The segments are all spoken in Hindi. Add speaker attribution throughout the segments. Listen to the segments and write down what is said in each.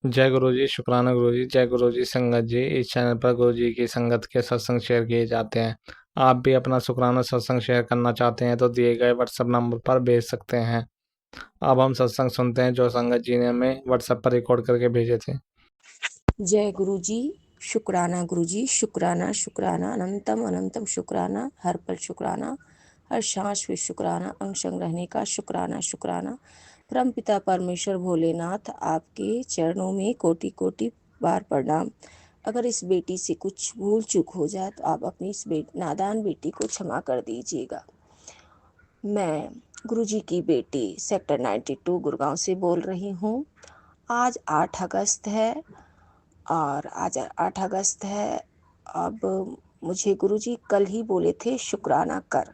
Speaker 1: जय गुरु जी, शुक्राना गुरु जी। जय गुरु जी। संगत जी, इस चैनल पर गुरु जी की संगत के सत्संग शेयर किए जाते हैं। आप भी अपना शुक्राना सत्संग शेयर करना चाहते हैं तो दिए गए व्हाट्सएप नंबर पर भेज सकते हैं। अब हम सत्संग सुनते हैं जो संगत जी ने हमें व्हाट्सएप पर रिकॉर्ड करके भेजे थे।
Speaker 2: जय गुरु जी, शुक्राना गुरु जी, शुक्राना शुक्राना, अनंतम अनंतम शुक्राना, हर पल शुक्राना, हर सांस पे शुक्राना, अंग संग रहने का शुक्राना शुक्राना। परम पिता परमेश्वर भोलेनाथ, आपके चरणों में कोटि कोटि बार प्रणाम। अगर इस बेटी से कुछ भूल चूक हो जाए तो आप अपनी इस नादान बेटी को क्षमा कर दीजिएगा। मैं गुरु जी की बेटी सेक्टर 92 गुड़गांव से बोल रही हूँ। आज 8 अगस्त है और आज 8 अगस्त है। अब मुझे गुरुजी कल ही बोले थे शुक्राना कर,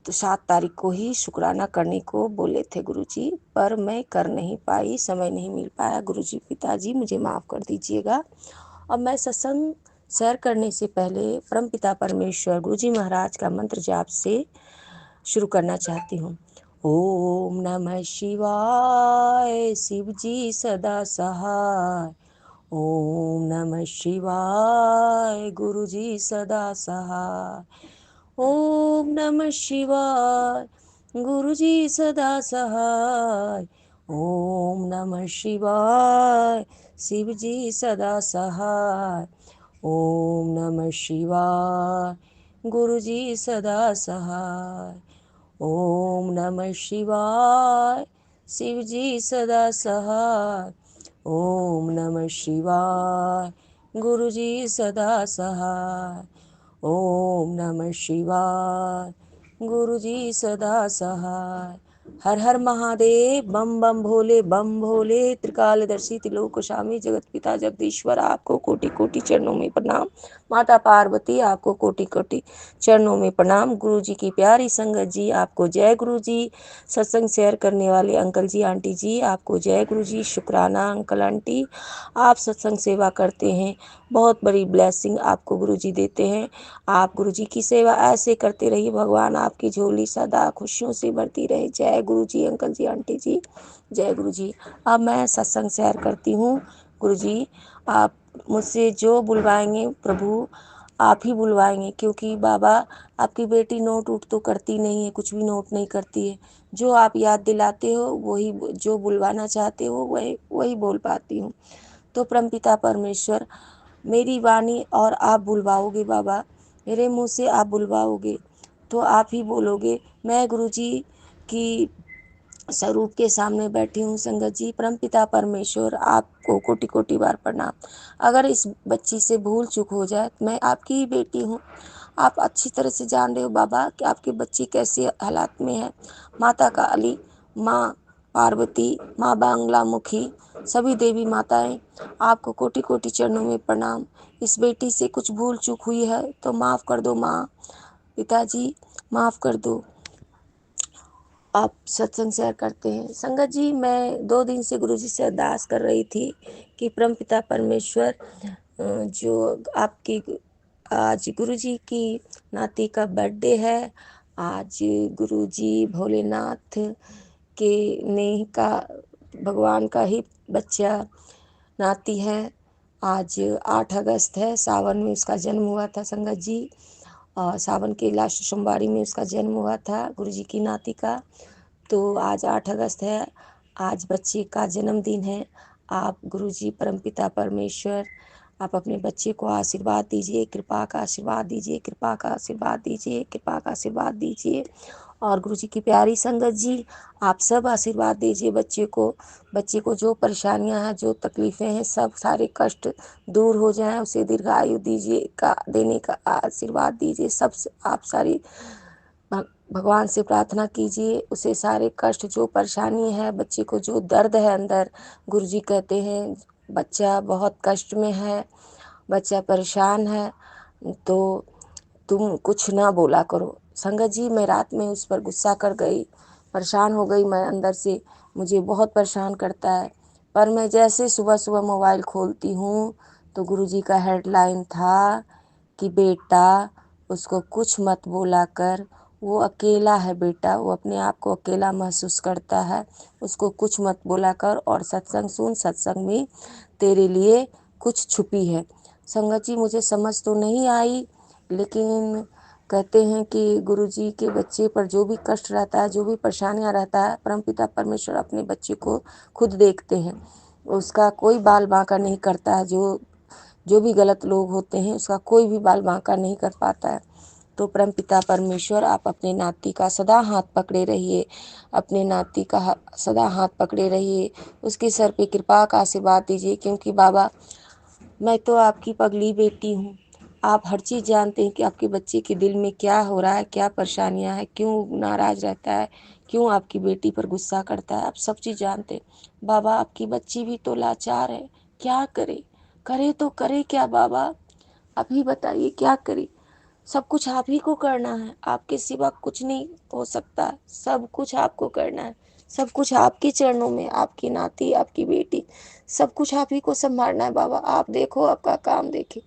Speaker 2: तो 7 तारीख को ही शुक्राना करने को बोले थे गुरुजी, पर मैं कर नहीं पाई, समय नहीं मिल पाया। गुरुजी पिताजी मुझे माफ़ कर दीजिएगा। अब मैं सत्संग शेयर करने से पहले परम पिता परमेश्वर गुरुजी महाराज का मंत्र जाप से शुरू करना चाहती हूँ। ओम नमः शिवाय, शिव जी सदा सहाय। ओम नमः शिवाय, गुरु जी सदा सहाय। ओम नमः शिवाय, गुरु जी सदा सहाय। ओम नमः शिवाय, शिव जी सदा सहाय। ओम नमः शिवाय, गुरु जी सदा सहाय। ओम नमः शिवाय, शिव जी सदा सहाय। ओम नमः शिवाय, गुरु जी सदा सहाय। ओम नमः शिवाय, गुरु जी सदा सहाय। हर हर महादेव, बम बम भोले, बम भोले। त्रिकालदर्शी त्रिलोक स्वामी जगत पिता जगदीश्वर, आपको कोटि कोटि चरणों में प्रणाम। माता पार्वती, आपको कोटि कोटि चरणों में प्रणाम। गुरु जी की प्यारी संगत जी, आपको जय गुरु जी। सत्संग शेयर करने वाले अंकल जी, आंटी जी, आपको जय गुरु जी। शुक्राना अंकल आंटी, आप सत्संग सेवा करते हैं, बहुत बड़ी ब्लेसिंग आपको गुरु जी देते हैं। आप गुरु जी की सेवा ऐसे करते रहिए, भगवान आपकी झोली सदा खुशियों से भरती रहे। जय गुरु जी अंकल जी, आंटी जी, जय गुरु जी। अब मैं सत्संग शेयर करती हूँ। गुरु जी, आप मुझसे जो बुलवाएंगे प्रभु आप ही बुलवाएंगे, क्योंकि बाबा आपकी बेटी नोट उठ तो करती नहीं है, कुछ भी नोट नहीं करती है। जो आप याद दिलाते हो वही, जो बुलवाना चाहते हो वही वही बोल पाती हूँ। तो परमपिता परमेश्वर, मेरी वाणी और आप बुलवाओगे बाबा, मेरे मुंह से आप बुलवाओगे तो आप ही बोलोगे। मैं गुरुजी की स्वरूप के सामने बैठी हूँ संगत जी। परमपिता परमेश्वर, आपको कोटि कोटि बार प्रणाम। अगर इस बच्ची से भूल चूक हो जाए, मैं आपकी ही बेटी हूँ, आप अच्छी तरह से जान रहे हो बाबा कि आपकी बच्ची कैसे हालात में है। माता का अली, माँ पार्वती, माँ बांग्ला मुखी, सभी देवी माताएं, आपको कोटि कोटि चरणों में प्रणाम। इस बेटी से कुछ भूल चूक हुई है तो माफ़ कर दो माँ, पिताजी माफ़ कर दो। आप सत्संग शेयर करते हैं संगत जी। मैं 2 दिन से गुरु जी से अरदास कर रही थी कि परमपिता परमेश्वर, जो आपकी आज गुरु जी की नाती का बर्थडे है। आज गुरु जी भोलेनाथ के नेह का, भगवान का ही बच्चा नाती है। आज 8 अगस्त है, सावन में उसका जन्म हुआ था संगत जी, और सावन के लास्ट सोमवारी में उसका जन्म हुआ था गुरु जी की नाती का। तो आज 8 अगस्त है, आज बच्चे का जन्मदिन है। आप गुरुजी परमपिता परमेश्वर, आप अपने बच्चे को आशीर्वाद दीजिए, कृपा का आशीर्वाद दीजिए, कृपा का आशीर्वाद दीजिए, कृपा का आशीर्वाद दीजिए। और गुरुजी की प्यारी संगत जी, आप सब आशीर्वाद दीजिए बच्चे को। बच्चे को जो परेशानियां हैं, जो तकलीफ़ें हैं, सब सारे कष्ट दूर हो जाएं, उसे दीर्घायु दीजिए का देने का आशीर्वाद दीजिए। सब आप सारी भगवान से प्रार्थना कीजिए, उसे सारे कष्ट, जो परेशानी है, बच्चे को जो दर्द है अंदर, गुरुजी कहते हैं बच्चा बहुत कष्ट में है, बच्चा परेशान है, तो तुम कुछ ना बोला करो। संगत जी, मैं रात में उस पर गुस्सा कर गई, परेशान हो गई मैं अंदर से, मुझे बहुत परेशान करता है। पर मैं जैसे सुबह सुबह मोबाइल खोलती हूँ तो गुरुजी का हेडलाइन था कि बेटा उसको कुछ मत बोला कर, वो अकेला है बेटा, वो अपने आप को अकेला महसूस करता है। उसको कुछ मत बोला कर और सत्संग सुन, सत्संग में तेरे लिए कुछ छुपी है। संगत जी मुझे समझ तो नहीं आई, लेकिन कहते हैं कि गुरुजी के बच्चे पर जो भी कष्ट रहता है, जो भी परेशानियां रहता है, परमपिता परमेश्वर अपने बच्चे को खुद देखते हैं। उसका कोई बाल बांका नहीं करता है। जो भी गलत लोग होते हैं उसका कोई भी बाल बांका नहीं कर पाता है। तो परमपिता परमेश्वर आप अपने नाती का सदा हाथ पकड़े रहिए, अपने नाती का सदा हाथ पकड़े रहिए, उसके सर पे कृपा का आशीर्वाद दीजिए। क्योंकि बाबा मैं तो आपकी पगली बेटी हूँ, आप हर चीज़ जानते हैं कि आपके बच्चे के दिल में क्या हो रहा है, क्या परेशानियाँ हैं, क्यों नाराज रहता है, क्यों आपकी बेटी पर गुस्सा करता है, आप सब चीज़ जानते हैं। बाबा आपकी बच्ची भी तो लाचार है, क्या करे, करे तो करे क्या बाबा, अभी बताइए क्या करे। सब कुछ आप ही को करना है, आपके सिवा कुछ नहीं हो सकता, सब कुछ आपको करना है। सब कुछ आपके चरणों में, आपकी नाती, आपकी बेटी, सब कुछ आप ही को संभालना है। बाबा आप देखो, आपका काम देखे,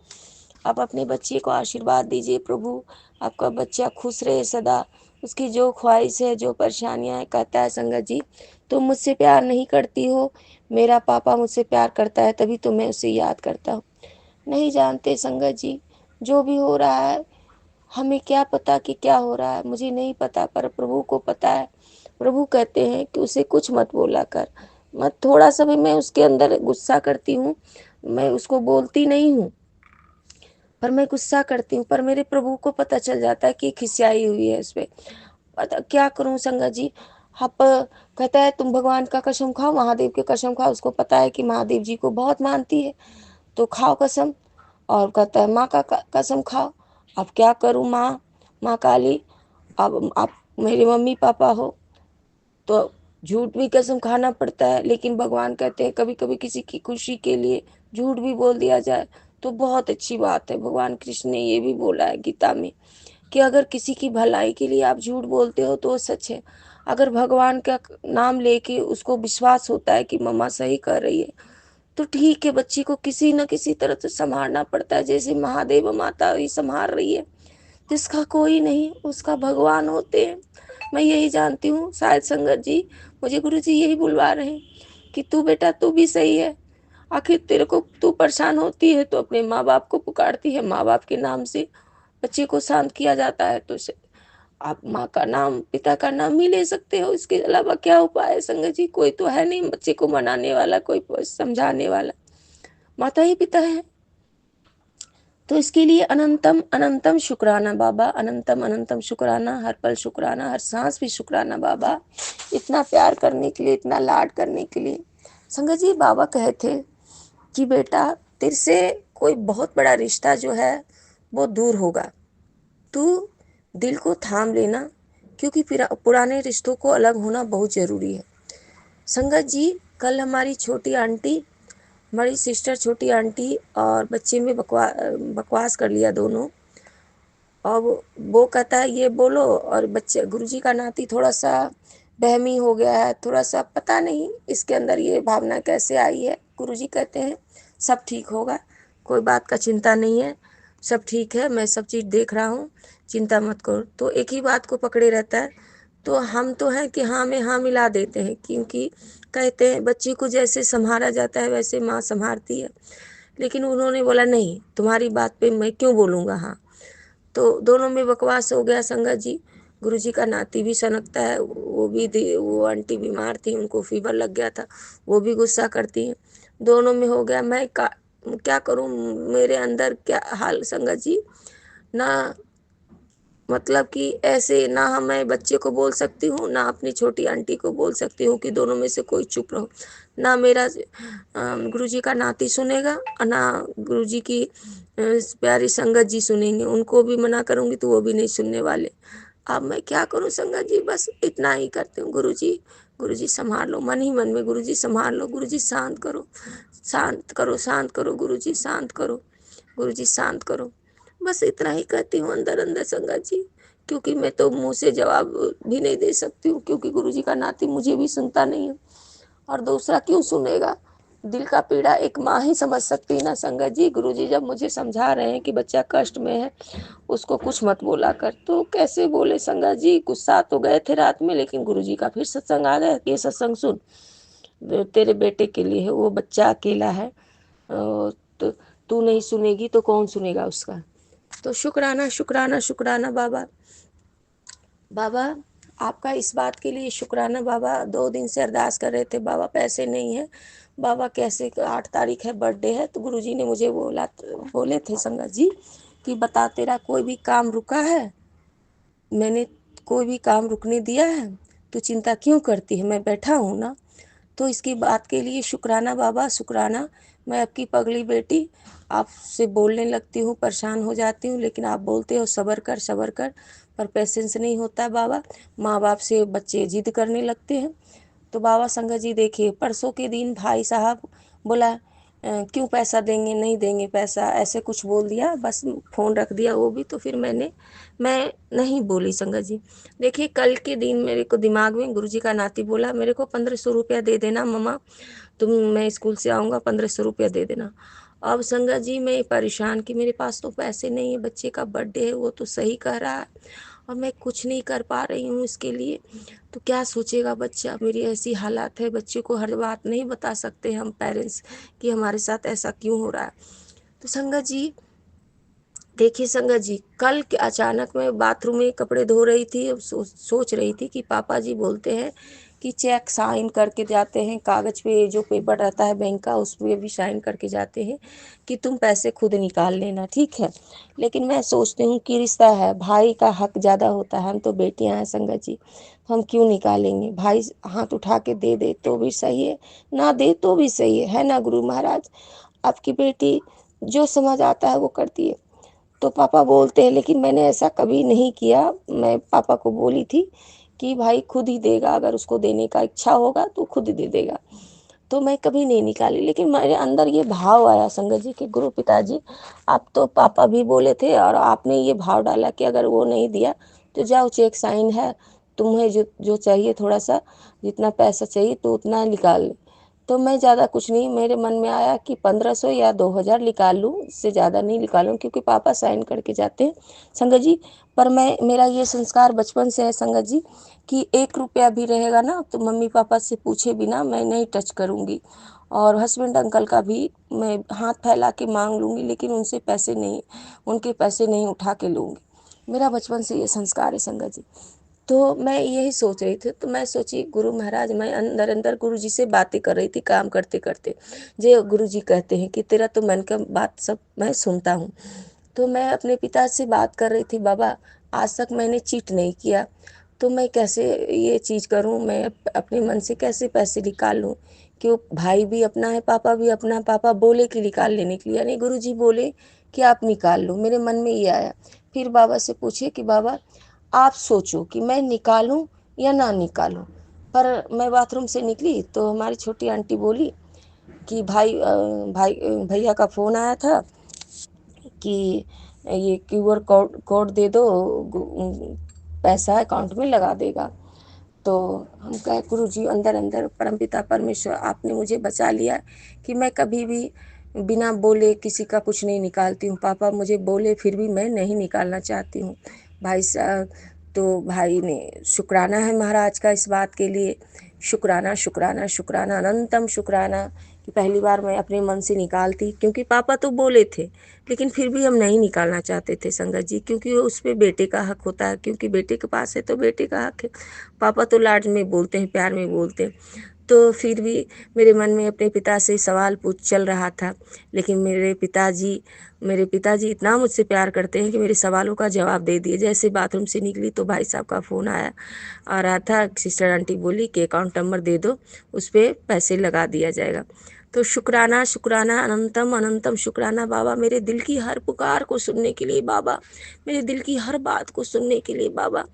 Speaker 2: आप अपने बच्चे को आशीर्वाद दीजिए प्रभु। आपका बच्चा खुश रहे सदा, उसकी जो ख्वाहिश है, जो परेशानियां है। कहता है संगत जी तुम मुझसे प्यार नहीं करती हो, मेरा पापा मुझसे प्यार करता है तभी तो मैं उसे याद करता हूँ। नहीं जानते संगत जी, जो भी हो रहा है हमें क्या पता कि क्या हो रहा है, मुझे नहीं पता, पर प्रभु को पता है। प्रभु कहते हैं कि उसे कुछ मत बोला कर, मत थोड़ा सा भी मैं उसके अंदर गुस्सा करती हूँ, मैं उसको बोलती नहीं हूँ, पर मैं गुस्सा करती हूँ, पर मेरे प्रभु को पता चल जाता है कि खिसियाई हुई है इस पे। पता क्या करूँ संगत जी। आप कहता है तुम भगवान का कसम खाओ, महादेव की कसम खाओ, उसको पता है कि महादेव जी को बहुत मानती है, तो खाओ कसम। और कहता है माँ का कसम खाओ। अब क्या करूँ माँ, माँ काली, अब आप मेरे मम्मी पापा हो तो झूठ भी कसम खाना पड़ता है। लेकिन भगवान कहते हैं कभी कभी किसी की खुशी के लिए झूठ भी बोल दिया जाए तो बहुत अच्छी बात है। भगवान कृष्ण ने ये भी बोला है गीता में कि अगर किसी की भलाई के लिए आप झूठ बोलते हो तो सच है। अगर भगवान का नाम लेके उसको विश्वास होता है कि मम्मा सही कर रही है तो ठीक है, बच्ची को किसी न किसी तरह से संभालना पड़ता है। जैसे महादेव माता ही संभाल रही है, जिसका कोई नहीं उसका भगवान होते हैं। मैं यही जानती हूँ, शायद संगत जी मुझे गुरु जी यही बुलवा रहे हैं कि तू बेटा तू भी सही है। आखिर तेरे को तू परेशान होती है तो अपने माँ बाप को पुकारती है, माँ बाप के नाम से बच्चे को शांत किया जाता है। तो आप माँ का नाम पिता का नाम ही ले सकते हो, इसके अलावा क्या उपाय है संगत जी। कोई तो है नहीं बच्चे को मनाने वाला, कोई समझाने वाला, माता ही पिता है। तो इसके लिए अनंतम अनंतम शुक्राना बाबा, अनंतम अनंतम शुक्राना, हर पल शुक्राना, हर सांस भी शुक्राना बाबा, इतना प्यार करने के लिए, इतना लाड करने के लिए। संगत जी बाबा कहे थे कि बेटा तेरे से कोई बहुत बड़ा रिश्ता जो है वो दूर होगा, तू दिल को थाम लेना, क्योंकि पुराने रिश्तों को अलग होना बहुत ज़रूरी है। संगत जी कल हमारी छोटी आंटी, हमारी सिस्टर छोटी आंटी और बच्चे में बकवास कर लिया दोनों। अब वो कहता है ये बोलो, और बच्चे गुरुजी का नाती थोड़ा सा बहमी हो गया है, थोड़ा सा पता नहीं इसके अंदर ये भावना कैसे आई है। गुरुजी कहते हैं सब ठीक होगा, कोई बात का चिंता नहीं है, सब ठीक है, मैं सब चीज़ देख रहा हूँ, चिंता मत करो। तो एक ही बात को पकड़े रहता है। तो हम तो हैं कि हाँ में हाँ मिला देते हैं, क्योंकि कहते हैं बच्चे को जैसे संभाला जाता है वैसे माँ संभालती है। लेकिन उन्होंने बोला नहीं, तुम्हारी बात पे मैं क्यों बोलूँगा हाँ। तो दोनों में बकवास हो गया संगत जी। गुरुजी का नाती भी सनकता है, वो आंटी बीमार थी, उनको फीवर लग गया था, वो भी गुस्सा करती हैं। दोनों में हो गया। मैं क्या करूं, मेरे अंदर क्या हाल संगत जी ना, मतलब कि ऐसे ना मैं बच्चे को बोल सकती हूँ, ना अपनी छोटी आंटी को बोल सकती हूँ कि दोनों में से कोई चुप रहो। ना मेरा गुरुजी का नाती सुनेगा और ना गुरुजी की प्यारी संगत जी सुनेंगे। उनको भी मना करूँगी तो वो भी नहीं सुनने वाले। अब मैं क्या करूँ संगत जी, बस इतना ही करती हूँ। गुरुजी, गुरुजी संभाल लो, मन ही मन में गुरुजी संभाल लो, गुरुजी शांत करो, शांत करो, शांत करो, गुरुजी शांत करो, गुरुजी शांत करो। बस इतना ही कहती हूँ अंदर अंदर संगत जी, क्योंकि मैं तो मुंह से जवाब भी नहीं दे सकती हूँ, क्योंकि गुरुजी का नाती मुझे भी सुनता नहीं है और दूसरा क्यों सुनेगा। दिल का पीड़ा एक माँ ही समझ सकती है ना संगत जी। गुरुजी जब मुझे समझा रहे हैं कि बच्चा कष्ट में है, उसको कुछ मत बोला कर, तो कैसे बोले संगत जी। गुस्सा तो गए थे रात में, लेकिन गुरुजी का फिर सत्संग आ गया कि ये सत्संग सुन, तेरे बेटे के लिए है, वो बच्चा अकेला है, तो तू नहीं सुनेगी तो कौन सुनेगा उसका। तो शुक्राना शुक्राना शुक्राना बाबा। बाबा आपका इस बात के लिए शुक्राना बाबा। 2 दिन से अरदास कर रहे थे बाबा, पैसे नहीं है बाबा, कैसे 8 तारीख है, बर्थडे है। तो गुरुजी ने मुझे बोले थे संगत जी कि बता तेरा कोई भी काम रुका है, मैंने कोई भी काम रुकने दिया है, तू चिंता क्यों करती है, मैं बैठा हूँ ना। तो इसकी बात के लिए शुक्राना बाबा, शुक्राना। मैं आपकी पगली बेटी, आपसे बोलने लगती हूँ, परेशान हो जाती हूँ, लेकिन आप बोलते हो सब्र कर सब्र कर, पर पेशेंस नहीं होता बाबा। माँ बाप से बच्चे जिद करने लगते हैं। तो बाबा संगत जी देखिए, परसों के दिन भाई साहब बोला क्यों पैसा देंगे, नहीं देंगे पैसा, ऐसे कुछ बोल दिया, बस फ़ोन रख दिया वो भी। तो फिर मैं नहीं बोली संगत जी। देखिए कल के दिन मेरे को दिमाग में गुरुजी का नाती बोला, मेरे को 1500 रुपया दे देना मम्मा, मैं स्कूल से आऊँगा, 1500 रुपया दे देना। अब संगत जी मैं परेशान कि मेरे पास तो पैसे नहीं है, बच्चे का बर्थडे है, वो तो सही कह रहा है, और मैं कुछ नहीं कर पा रही हूँ इसके लिए। तो क्या सोचेगा बच्चा, मेरी ऐसी हालात है, बच्चे को हर बात नहीं बता सकते हम पेरेंट्स कि हमारे साथ ऐसा क्यों हो रहा है। तो संगत जी देखिए संगत जी, कल के अचानक मैं बाथरूम में कपड़े धो रही थी, अब सोच रही थी कि पापा जी बोलते हैं कि चेक साइन करके जाते हैं, कागज़ पे जो पेपर रहता है बैंक का उस पे भी साइन करके जाते हैं कि तुम पैसे खुद निकाल लेना, ठीक है। लेकिन मैं सोचती हूँ कि रिश्ता है, भाई का हक ज़्यादा होता है, हम तो बेटियाँ हैं संगत जी, हम क्यों निकालेंगे। भाई हाथ उठा के दे दे तो भी सही है, ना दे तो भी सही है ना गुरु महाराज। आपकी बेटी जो समझ आता है वो करती है। तो पापा बोलते हैं, लेकिन मैंने ऐसा कभी नहीं किया। मैं पापा को बोली थी कि भाई खुद ही देगा, अगर उसको देने का इच्छा होगा तो खुद ही दे देगा। तो मैं कभी नहीं निकाली, लेकिन मेरे अंदर ये भाव आया संगत जी कि गुरु पिताजी, आप तो पापा भी बोले थे और आपने ये भाव डाला कि अगर वो नहीं दिया तो जाओ चेक साइन है, तुम्हें जो जो चाहिए थोड़ा सा, जितना पैसा चाहिए तो उतना निकाल ले। तो मैं ज़्यादा कुछ नहीं, मेरे मन में आया कि 1500 या 2000 निकाल लूँ, इससे ज़्यादा नहीं निकालूँ, क्योंकि पापा साइन करके जाते हैं संगत जी। पर मैं, मेरा ये संस्कार बचपन से है संगत जी कि 1 रुपया भी रहेगा ना तो मम्मी पापा से पूछे बिना मैं नहीं टच करूँगी, और हस्बैंड अंकल का भी मैं हाथ फैला के मांग लूँगी, लेकिन उनसे पैसे नहीं, उनके पैसे नहीं उठा के लूँगी। मेरा बचपन से ये संस्कार है संगत जी। तो मैं यही सोच रही थी, तो मैं सोची गुरु महाराज, मैं अंदर अंदर गुरु जी से बातें कर रही थी काम करते करते। जे गुरु जी कहते हैं कि तेरा तो मन का बात सब मैं सुनता हूँ। तो मैं अपने पिता से बात कर रही थी, बाबा आज तक मैंने चीट नहीं किया, तो मैं कैसे ये चीज़ करूँ, मैं अपने मन से कैसे पैसे निकाल लूँ। क्यों, भाई भी अपना है, पापा भी अपना, पापा बोले कि निकाल लेने के लिए, यानी गुरु जी बोले कि आप निकाल लो, मेरे मन में ये आया। फिर बाबा से पूछे कि बाबा आप सोचो कि मैं निकालूं या ना निकालूं। पर मैं बाथरूम से निकली तो हमारी छोटी आंटी बोली कि भैया का फ़ोन आया था कि ये क्यूआर कोड कोड दे दो, पैसा अकाउंट में लगा देगा। तो हम कहे गुरु जी, अंदर अंदर परमपिता परमेश्वर आपने मुझे बचा लिया कि मैं कभी भी बिना बोले किसी का कुछ नहीं निकालती हूँ। पापा मुझे बोले फिर भी मैं नहीं निकालना चाहती हूँ। भाई साहब, तो भाई ने, शुक्राना है महाराज का इस बात के लिए, शुक्राना शुक्राना शुक्राना अनंतम शुक्राना कि पहली बार मैं अपने मन से निकालती, क्योंकि पापा तो बोले थे, लेकिन फिर भी हम नहीं निकालना चाहते थे संगत जी, क्योंकि उस पर बेटे का हक होता है, क्योंकि बेटे के पास है तो बेटे का हक है। पापा तो लाड में बोलते हैं, प्यार में बोलते हैं। तो फिर भी मेरे मन में अपने पिता से सवाल पूछ चल रहा था, लेकिन मेरे पिताजी इतना मुझसे प्यार करते हैं कि मेरे सवालों का जवाब दे दिए। जैसे बाथरूम से निकली तो भाई साहब का फ़ोन आ रहा था, सिस्टर आंटी बोली कि अकाउंट नंबर दे दो, उस पर पैसे लगा दिया जाएगा। तो शुक्राना शुक्राना अनंतम अनंतम शुक्राना बाबा, मेरे दिल की हर पुकार को सुनने के लिए बाबा, मेरे दिल की हर बात को सुनने के लिए बाबा।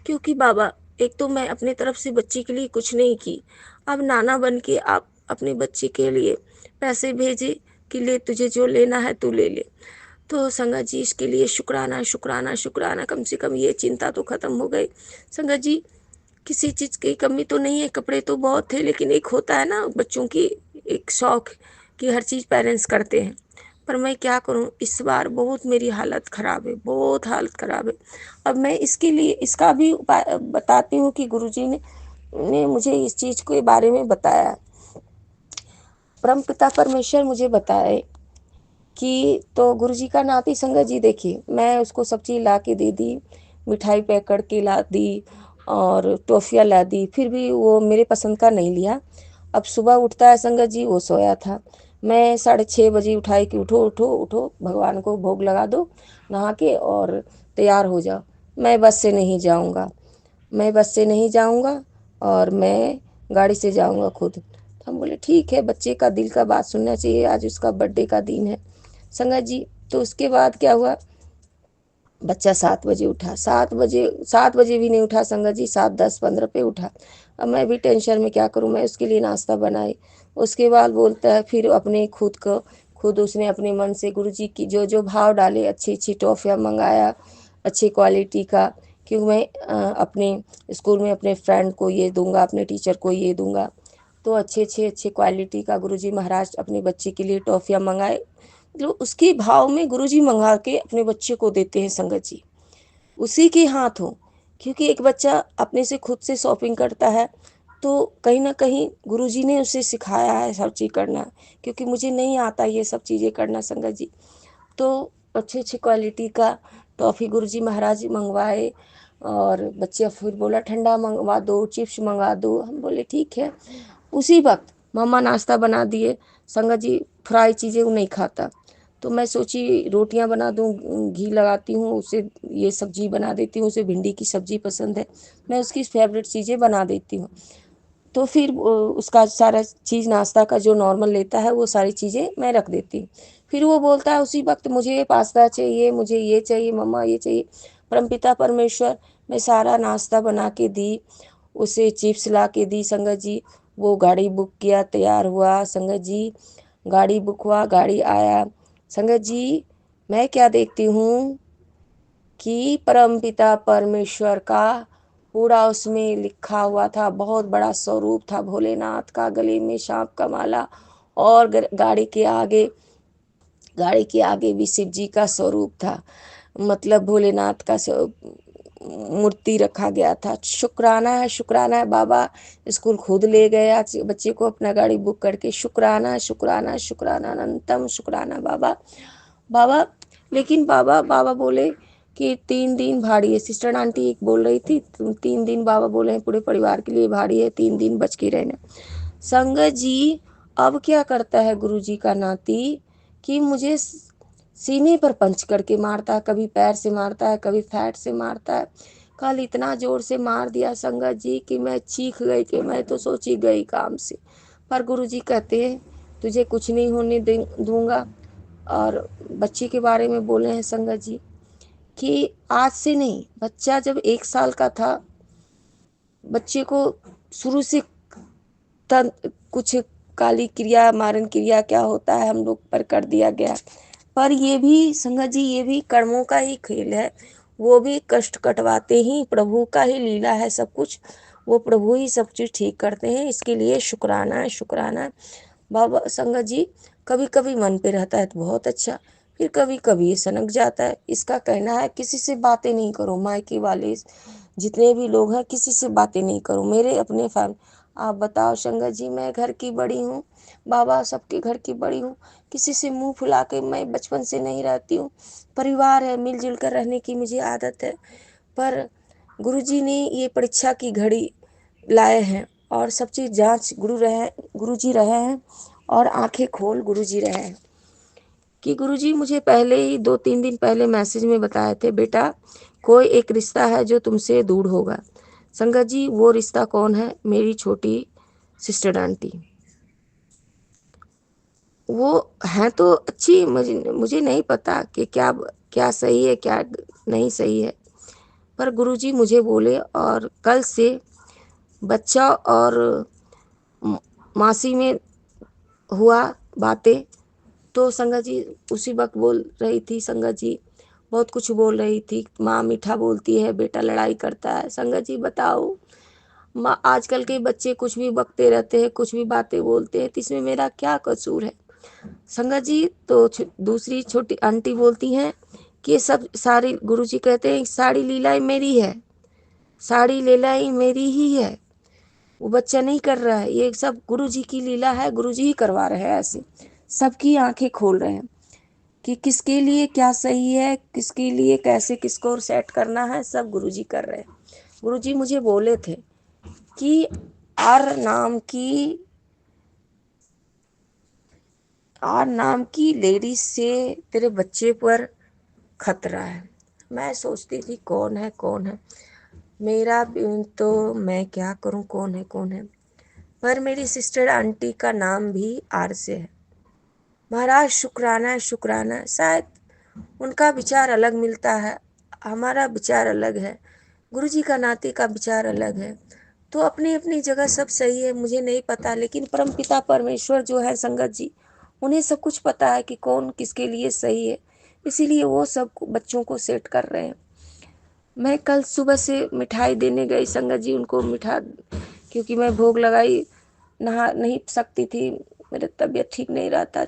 Speaker 2: क्योंकि बाबा, एक तो मैं अपने तरफ से बच्ची के लिए कुछ नहीं की, अब नाना बन के आप अपने बच्चे के लिए पैसे भेजे कि ले तुझे जो लेना है तू ले ले। तो संगत जी इसके लिए शुक्राना शुक्राना शुक्राना, कम से कम ये चिंता तो ख़त्म हो गई। संगत जी किसी चीज़ की कमी तो नहीं है, कपड़े तो बहुत थे, लेकिन एक होता है ना बच्चों की एक शौक कि हर चीज़ पेरेंट्स करते हैं। पर मैं क्या करूं, इस बार बहुत मेरी हालत ख़राब है, बहुत हालत ख़राब है। अब मैं इसके लिए इसका भी उपाय बताती हूँ कि गुरुजी ने मुझे इस चीज़ के बारे में बताया। परमपिता परमेश्वर मुझे बताए कि तो गुरुजी का नाती संगत जी देखिए, मैं उसको सब चीज़ ला के दे दी, मिठाई पैक करके ला दी और टॉफ़ियाँ ला दी, फिर भी वो मेरे पसंद का नहीं लिया। अब सुबह उठता है संगत जी, वो सोया था। मैं 6:30 बजे उठाई कि उठो उठो उठो, भगवान को भोग लगा दो नहा के और तैयार हो जाओ, मैं बस से नहीं जाऊँगा, मैं बस से नहीं जाऊँगा और मैं गाड़ी से जाऊँगा खुद। तो हम बोले ठीक है, बच्चे का दिल का बात सुनना चाहिए, आज उसका बर्थडे का दिन है संगत जी। तो उसके बाद क्या हुआ, बच्चा 7 बजे उठा, 7 बजे भी नहीं उठा संगत जी, 7:10-15 पे उठा। अब मैं भी टेंशन में क्या करूं, मैं उसके लिए नाश्ता बनाई। उसके बाद बोलता है फिर अपने खुद उसने अपने मन से गुरुजी की जो जो भाव डाले, अच्छी अच्छी टॉफ़ियाँ मंगाया, अच्छी क्वालिटी का, क्योंकि मैं अपने स्कूल में अपने फ्रेंड को ये दूंगा, अपने टीचर को ये दूंगा। तो अच्छे क्वालिटी का गुरुजी महाराज अपने बच्चे के लिए टॉफ़ियाँ मंगाए, मतलब उसके भाव में गुरुजी मंगा के अपने बच्चे को देते हैं संगत जी, उसी के हाथों। क्योंकि एक बच्चा अपने से खुद से शॉपिंग करता है तो कहीं न कहीं गुरुजी ने उसे सिखाया है सब चीज़ करना, क्योंकि मुझे नहीं आता ये सब चीज़ें करना संगत जी। तो अच्छी क्वालिटी का टॉफ़ी गुरुजी महाराज मँगवाए और बच्चा फिर बोला ठंडा मँगवा दो, चिप्स मँगा दो। हम बोले ठीक है। उसी वक़्त मम्मा नाश्ता बना दिए। संगत जी फ्राई चीज़ें वो नहीं खाता। तो मैं सोची रोटियाँ बना दूँ, घी लगाती हूँ, उसे ये सब्ज़ी बना देती हूँ, उसे भिंडी की सब्ज़ी पसंद है। मैं उसकी फ़ेवरेट चीज़ें बना देती हूँ। तो फिर उसका सारा चीज़ नाश्ता का जो नॉर्मल लेता है वो सारी चीज़ें मैं रख देती हूँ। फिर वो बोलता है उसी वक़्त मुझे पास्ता चाहिए, मुझे ये चाहिए मम्मा ये चाहिए। परमपिता परमेश्वर मैं सारा नाश्ता बना के दी, उसे चिप्स ला के दी संगत जी। वो गाड़ी बुक किया, तैयार हुआ संगत जी, गाड़ी बुक हुआ, गाड़ी आया। संगत जी मैं क्या देखती हूँ कि परमपिता परमेश्वर का पूरा उसमें लिखा हुआ था, बहुत बड़ा स्वरूप था भोलेनाथ का, गले में साँप का माला और गाड़ी के आगे भी शिव जी का स्वरूप था। मतलब भोलेनाथ का मूर्ति रखा गया था। शुक्राना है बाबा, स्कूल खुद ले गए आज बच्चे को अपना गाड़ी बुक करके। शुक्राना, शुक्राना, शुक्राना, अनंतम शुक्राना बाबा। बाबा लेकिन बाबा बोले कि 3 दिन भाड़ी है। सिस्टर आंटी एक बोल रही थी 3 दिन बाबा बोले हैं पूरे परिवार के लिए भाड़ी है, 3 दिन बच के रहना। संगत जी अब क्या करता है गुरुजी का नाती कि मुझे सीने पर पंच करके मारता है, कभी पैर से मारता है, कभी फैट से मारता है। कल इतना जोर से मार दिया संगत जी कि मैं चीख गई, कि मैं तो सोची गई काम से। पर गुरुजी कहते हैं तुझे कुछ नहीं होने दूंगा। और बच्चे के बारे में बोले हैं संगत जी कि आज से नहीं, बच्चा जब 1 साल का था, बच्चे को शुरू से कुछ काली क्रिया, मारन क्रिया क्या होता है हम लोग पर कर दिया गया। पर ये भी संगत जी ये भी कर्मों का ही खेल है। वो भी कष्ट कटवाते ही, प्रभु का ही लीला है सब कुछ। वो प्रभु ही सब चीज़ ठीक करते हैं, इसके लिए शुक्राना है, शुक्राना है। बाबा संगत जी कभी कभी मन पे रहता है तो बहुत अच्छा, फिर कभी कभी सनक जाता है। इसका कहना है किसी से बातें नहीं करो, मायके वाले जितने भी लोग हैं किसी से बातें नहीं करो, मेरे अपने फैमिली। आप बताओ संगत जी मैं घर की बड़ी हूँ, बाबा सबके घर की बड़ी हूँ, किसी से मुंह फुला के मैं बचपन से नहीं रहती हूँ। परिवार है, मिलजुल कर रहने की मुझे आदत है। पर गुरुजी ने ये परीक्षा की घड़ी लाए हैं और सब चीज़ जांच गुरुजी रहे हैं और आंखें खोल गुरुजी रहे हैं। कि गुरुजी मुझे पहले ही 2-3 दिन पहले मैसेज में बताए थे बेटा कोई एक रिश्ता है जो तुमसे दूर होगा। संगत जी वो रिश्ता कौन है, मेरी छोटी सिस्टर आंटी। वो हैं तो अच्छी, मुझे नहीं पता कि क्या क्या सही है क्या नहीं सही है। पर गुरुजी मुझे बोले और कल से बच्चा और मासी में हुआ बातें। तो संगत जी उसी वक्त बोल रही थी संगत जी, बहुत कुछ बोल रही थी। माँ मीठा बोलती है, बेटा लड़ाई करता है। संगत जी बताओ आजकल के बच्चे कुछ भी बकते रहते हैं, कुछ भी बातें बोलते हैं, तो इसमें मेरा क्या कसूर है? संगत जी तो दूसरी छोटी आंटी बोलती हैं कि ये सब सारी, गुरुजी कहते हैं सारी लीलाएं मेरी है, सारी लीलाएं मेरी ही है, वो बच्चा नहीं कर रहा है, ये सब गुरुजी की लीला है, गुरुजी ही करवा रहे हैं। ऐसे सबकी आंखें खोल रहे हैं कि किसके लिए क्या सही है, किसके लिए कैसे किसको सेट करना है, सब गुरुजी कर रहे हैं। गुरुजी मुझे बोले थे कि आर नाम की लेडीज से तेरे बच्चे पर खतरा है। मैं सोचती थी कौन है कौन है, मेरा तो मैं क्या करूं, कौन है कौन है। पर मेरी सिस्टर आंटी का नाम भी आर से है। महाराज शुक्राना है, शुक्राना है। शायद उनका विचार अलग मिलता है, हमारा विचार अलग है, गुरुजी का नाते का विचार अलग है। तो अपनी अपनी जगह सब सही है, मुझे नहीं पता, लेकिन परमपिता परमेश्वर जो है संगत जी, उन्हें सब कुछ पता है कि कौन किसके लिए सही है, इसीलिए वो सब बच्चों को सेट कर रहे हैं। मैं कल सुबह से मिठाई देने गई संगत जी, उनको क्योंकि मैं भोग लगाई नहा नहीं सकती थी, मेरा तबीयत ठीक नहीं रहता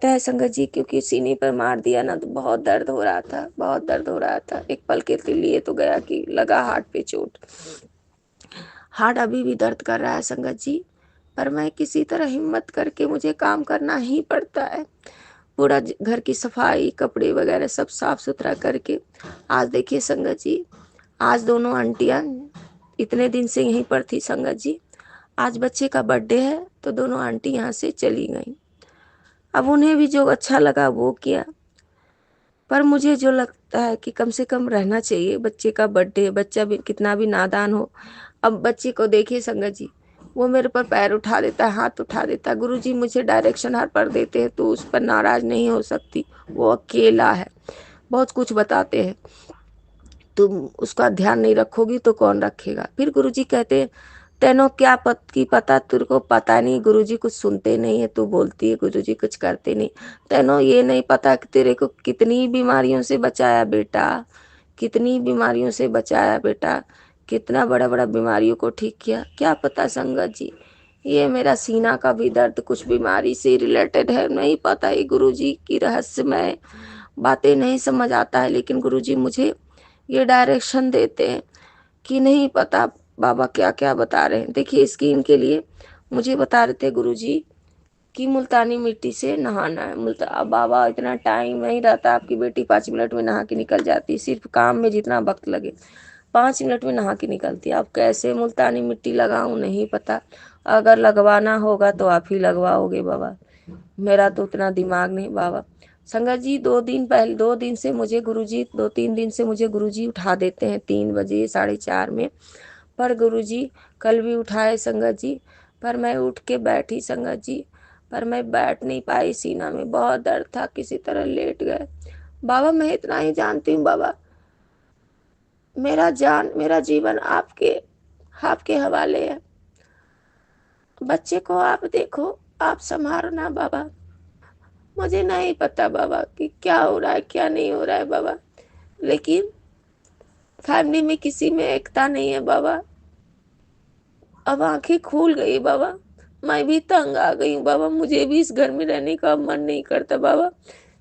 Speaker 2: है संगत जी, क्योंकि सीने पर मार दिया ना तो बहुत दर्द हो रहा था, बहुत दर्द हो रहा था। एक पल के लिए तो गया कि लगा हार्ट पे चोट, हार्ट अभी भी दर्द कर रहा है संगत जी, पर मैं किसी तरह हिम्मत करके मुझे काम करना ही पड़ता है। पूरा घर की सफाई, कपड़े वगैरह सब साफ सुथरा करके आज देखिए संगत जी, आज दोनों आंटियां इतने दिन से यहीं पर थी संगत जी, आज बच्चे का बर्थडे है तो दोनों आंटी यहाँ से चली गई। अब उन्हें भी जो अच्छा लगा वो किया, पर मुझे जो लगता है कि कम से कम रहना चाहिए, बच्चे का बर्थडे, बच्चा भी कितना भी नादान हो। अब बच्चे को देखिए संगत जी, वो मेरे पर पैर उठा देता है, हाथ उठा देता है। गुरुजी मुझे डायरेक्शन हर पर देते हैं तो उस पर नाराज नहीं हो सकती, वो अकेला है, बहुत कुछ बताते हैं, तुम उसका ध्यान नहीं रखोगी तो कौन रखेगा। फिर गुरुजी कहते हैं तेनो क्या की पता, तेरे को पता नहीं, गुरुजी कुछ सुनते नहीं है, तू बोलती है गुरुजी कुछ करते नहीं। तेनो ये नहीं पता कि तेरे को कितनी बीमारियों से बचाया बेटा, कितनी बीमारियों से बचाया बेटा, कितना बड़ा बड़ा बीमारियों को ठीक किया, क्या पता संगत जी। ये मेरा सीना का भी दर्द कुछ बीमारी से रिलेटेड है, नहीं पता, ये गुरुजी की रहस्यमय बातें नहीं समझ आता है, लेकिन गुरुजी मुझे ये डायरेक्शन देते हैं कि नहीं पता बाबा क्या क्या बता रहे हैं। देखिए स्किन के लिए मुझे बता रहे थे गुरुजी कि मुल्तानी मिट्टी से नहाना है। अब बाबा इतना टाइम नहीं रहता, आपकी बेटी 5 मिनट में नहा के निकल जाती, सिर्फ काम में जितना वक्त लगे 5 मिनट में नहा के निकलती। अब कैसे मुल्तानी मिट्टी लगाऊं नहीं पता, अगर लगवाना होगा तो आप ही लगवाओगे बाबा, मेरा तो उतना दिमाग नहीं बाबा। संगत जी 2 दिन पहले, 2 दिन से मुझे गुरुजी, 2-3 दिन से मुझे गुरुजी उठा देते हैं 3 बजे 4:30 में, पर गुरुजी कल भी उठाए संगत जी, पर मैं उठ के बैठी संगत जी, पर मैं बैठ नहीं पाई, सीना में बहुत दर्द था, किसी तरह लेट गए। बाबा मैं इतना ही जानती हूँ बाबा, मेरा जीवन आपके आपके हवाले है, बच्चे को आप देखो, आप संभालना बाबा। मुझे नहीं पता बाबा कि क्या हो रहा है क्या नहीं हो रहा है बाबा, लेकिन फैमिली में किसी में एकता नहीं है बाबा। अब आंखें खुल गई बाबा, मैं भी तंग आ गई हूँ बाबा, मुझे भी इस घर में रहने का मन नहीं करता बाबा।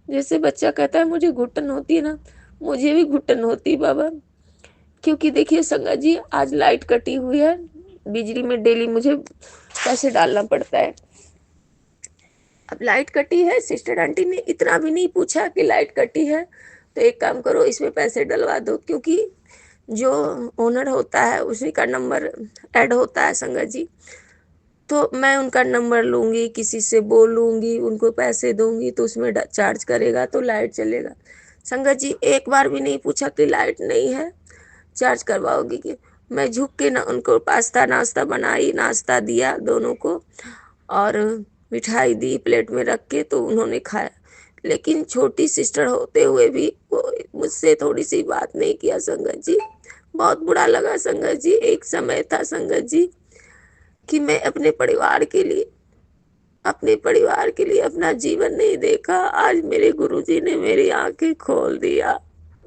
Speaker 2: जैसे बच्चा कहता है मुझे घुटन होती है ना, मुझे भी घुटन होती बाबा। क्योंकि देखिए संगत जी आज लाइट कटी हुई है, बिजली में डेली मुझे पैसे डालना पड़ता है। अब लाइट कटी है, सिस्टर आंटी ने इतना भी नहीं पूछा कि लाइट कटी है तो एक काम करो इसमें पैसे डलवा दो, क्योंकि जो ओनर होता है उसी का नंबर ऐड होता है संगत जी, तो मैं उनका नंबर लूंगी, किसी से बोलूंगी, उनको पैसे दूंगी तो उसमें चार्ज करेगा तो लाइट चलेगा। संगत जी एक बार भी नहीं पूछा कि लाइट नहीं है, चार्ज करवाओगी कि। मैं झुक के ना उनको पास्ता नाश्ता बनाई, नाश्ता दिया दोनों को और मिठाई दी प्लेट में रख के, तो उन्होंने खाया। लेकिन छोटी सिस्टर होते हुए भी वो मुझसे थोड़ी सी बात नहीं किया संगत जी, बहुत बुरा लगा संगत जी। एक समय था संगत जी कि मैं अपने परिवार के लिए अपना जीवन नहीं देखा। आज मेरे गुरुजी ने मेरी आंखें खोल दिया,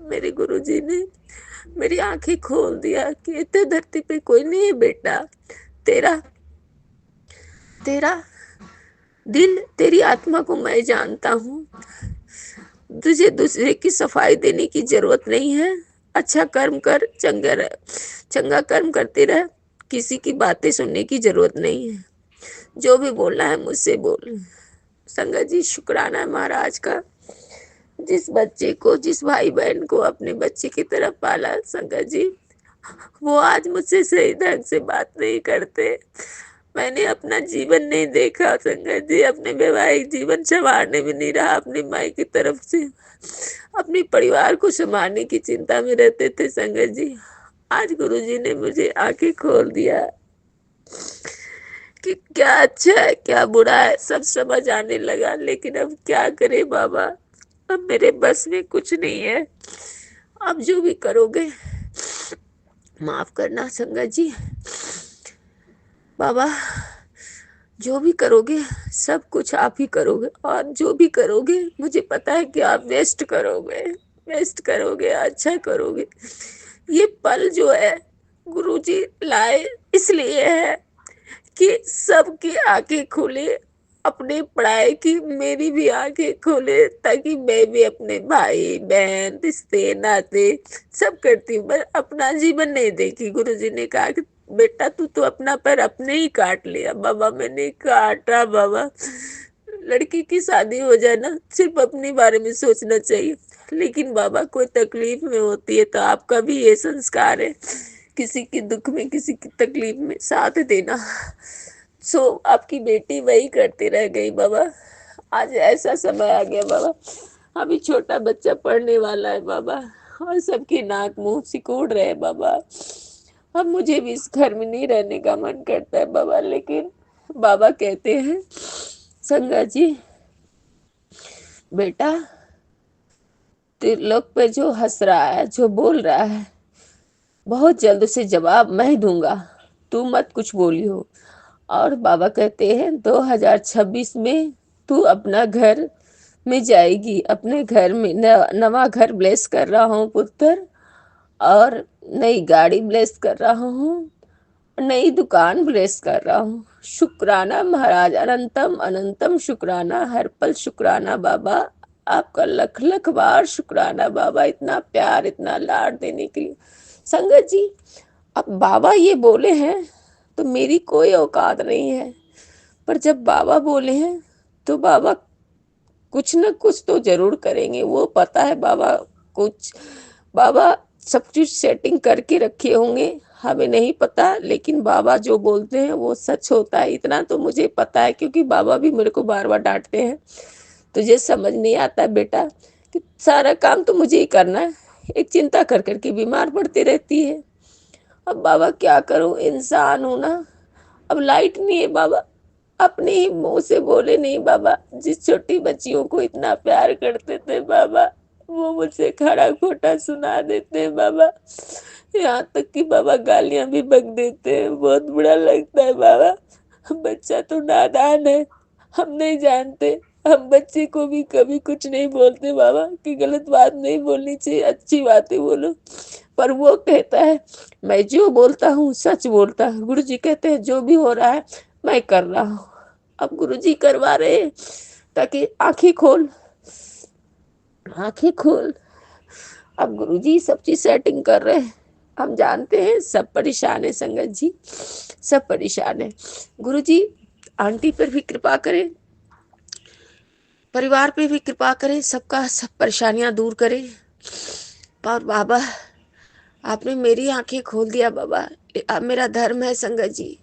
Speaker 2: मेरे गुरुजी ने मेरी आंखें खोल दिया कि इतने धरती पे कोई नहीं है बेटा। तेरा तेरा दिल, तेरी आत्मा को मैं जानता हूँ। तुझे दूसरे की सफाई देने की जरूरत नहीं है। अच्छा कर्म कर, चंगा कर्म करते रह। किसी की बातें सुनने की जरूरत नहीं है। जो भी बोलना है मुझसे बोल। संगत जी, शुक्राना है महाराज का, जिस बच्चे को, जिस भाई बहन को अपने बच्चे की तरह पाला। संगत जी, वो आज मुझसे सही ढंग से बात नहीं करते। मैंने अपना जीवन नहीं देखा संगत जी, अपने वैवाहिक जीवन संवारने में नहीं रहा। अपनी माई की तरफ से अपने परिवार को संभालने की चिंता में रहते थे संगत जी। आज गुरुजी ने मुझे आंखें खोल दिया कि क्या अच्छा है क्या बुरा है सब समझ आने लगा। लेकिन अब क्या करे बाबा, अब मेरे बस में कुछ नहीं है। अब जो भी करोगे माफ करना संगत जी। बाबा, जो भी करोगे सब कुछ आप ही करोगे, और जो भी करोगे मुझे पता है कि आप बेस्ट करोगे, बेस्ट करोगे, अच्छा करोगे। ये पल जो है गुरुजी लाए इसलिए है कि सबकी आंखें खुले, अपने पढ़ाई की मेरी भी आंखें खोले, ताकि मैं भी अपने भाई बहन रिश्ते नाते सब करती हूँ, पर अपना जीवन नहीं देखी। गुरुजी ने कहा कि बेटा तू तो अपना पैर अपने ही काट लिया। बाबा मैंने काटा बाबा। लड़की की शादी हो जाए ना, सिर्फ अपने बारे में सोचना चाहिए। लेकिन बाबा कोई तकलीफ में होती है तो आपका भी ये संस्कार है, किसी के दुख में किसी की तकलीफ में साथ देना। सो आपकी बेटी वही करती रह गई बाबा। आज ऐसा समय आ गया बाबा, अभी छोटा बच्चा पढ़ने वाला है बाबा, और सबकी नाक मुंह सिकोड़ रहे हैं बाबा। अब मुझे भी इस घर में नहीं रहने का मन करता है बाबा। लेकिन बाबा कहते हैं संगा जी, बेटा त्रिलोक पे जो हंस रहा है, जो बोल रहा है, बहुत जल्द उसे जवाब मैं दूंगा, तू मत कुछ बोलियो। और बाबा कहते हैं 2026 में तू अपना घर में जाएगी, अपने घर में नवा घर ब्लेस कर रहा हूँ पुत्र, और नई गाड़ी ब्लेस कर रहा हूँ, नई दुकान ब्लेस कर रहा हूँ। शुक्राना महाराज, अनंतम अनंतम शुक्राना, हर पल शुक्राना बाबा। आपका लख लख बार शुक्राना बाबा, इतना प्यार इतना लाड देने के लिए। संगत जी, अब बाबा ये बोले हैं तो मेरी कोई औकात नहीं है, पर जब बाबा बोले हैं तो बाबा कुछ न कुछ तो जरूर करेंगे। वो पता है बाबा, कुछ बाबा सब कुछ सेटिंग करके रखे होंगे, हमें नहीं पता। लेकिन बाबा जो बोलते हैं वो सच होता है, इतना तो मुझे पता है, क्योंकि बाबा भी मेरे को बार बार डांटते हैं। तुझे समझ नहीं आता बेटा कि सारा काम तो मुझे ही करना है, एक चिंता कर करके बीमार पड़ती रहती है। अब बाबा क्या करूं, इंसान हूं ना। अब लाइट नहीं है बाबा, अपने ही मुंह से बोले नहीं बाबा। जिस छोटी बच्चियों को इतना प्यार करते थे बाबा, वो मुझसे खड़ा खोटा सुना देते हैं बाबा। यहाँ तक कि बाबा गालियां भी बक देते हैं, बहुत बुरा लगता है बाबा। बच्चा तो नादान है, हम नहीं जानते। हम बच्चे को भी कभी कुछ नहीं बोलते बाबा कि गलत बात नहीं बोलनी चाहिए, अच्छी बातें बोलो। पर वो कहता है मैं जो बोलता हूँ सच बोलता हूँ। गुरु जी कहते हैं जो भी हो रहा है मैं कर रहा हूँ। अब गुरु जी करवा रहे हैं, ताकि आंखें खोल, आंखें खोल। अब गुरु जी सब चीज सेटिंग कर रहे हैं। हम जानते हैं सब परेशान है संगत जी, सब परेशान है। गुरु जी आंटी पर भी कृपा करें, परिवार पे भी कृपा करें, सबका सब परेशानियां दूर करें। और बाबा आपने मेरी आंखें खोल दिया बाबा। अब मेरा धर्म है संगत जी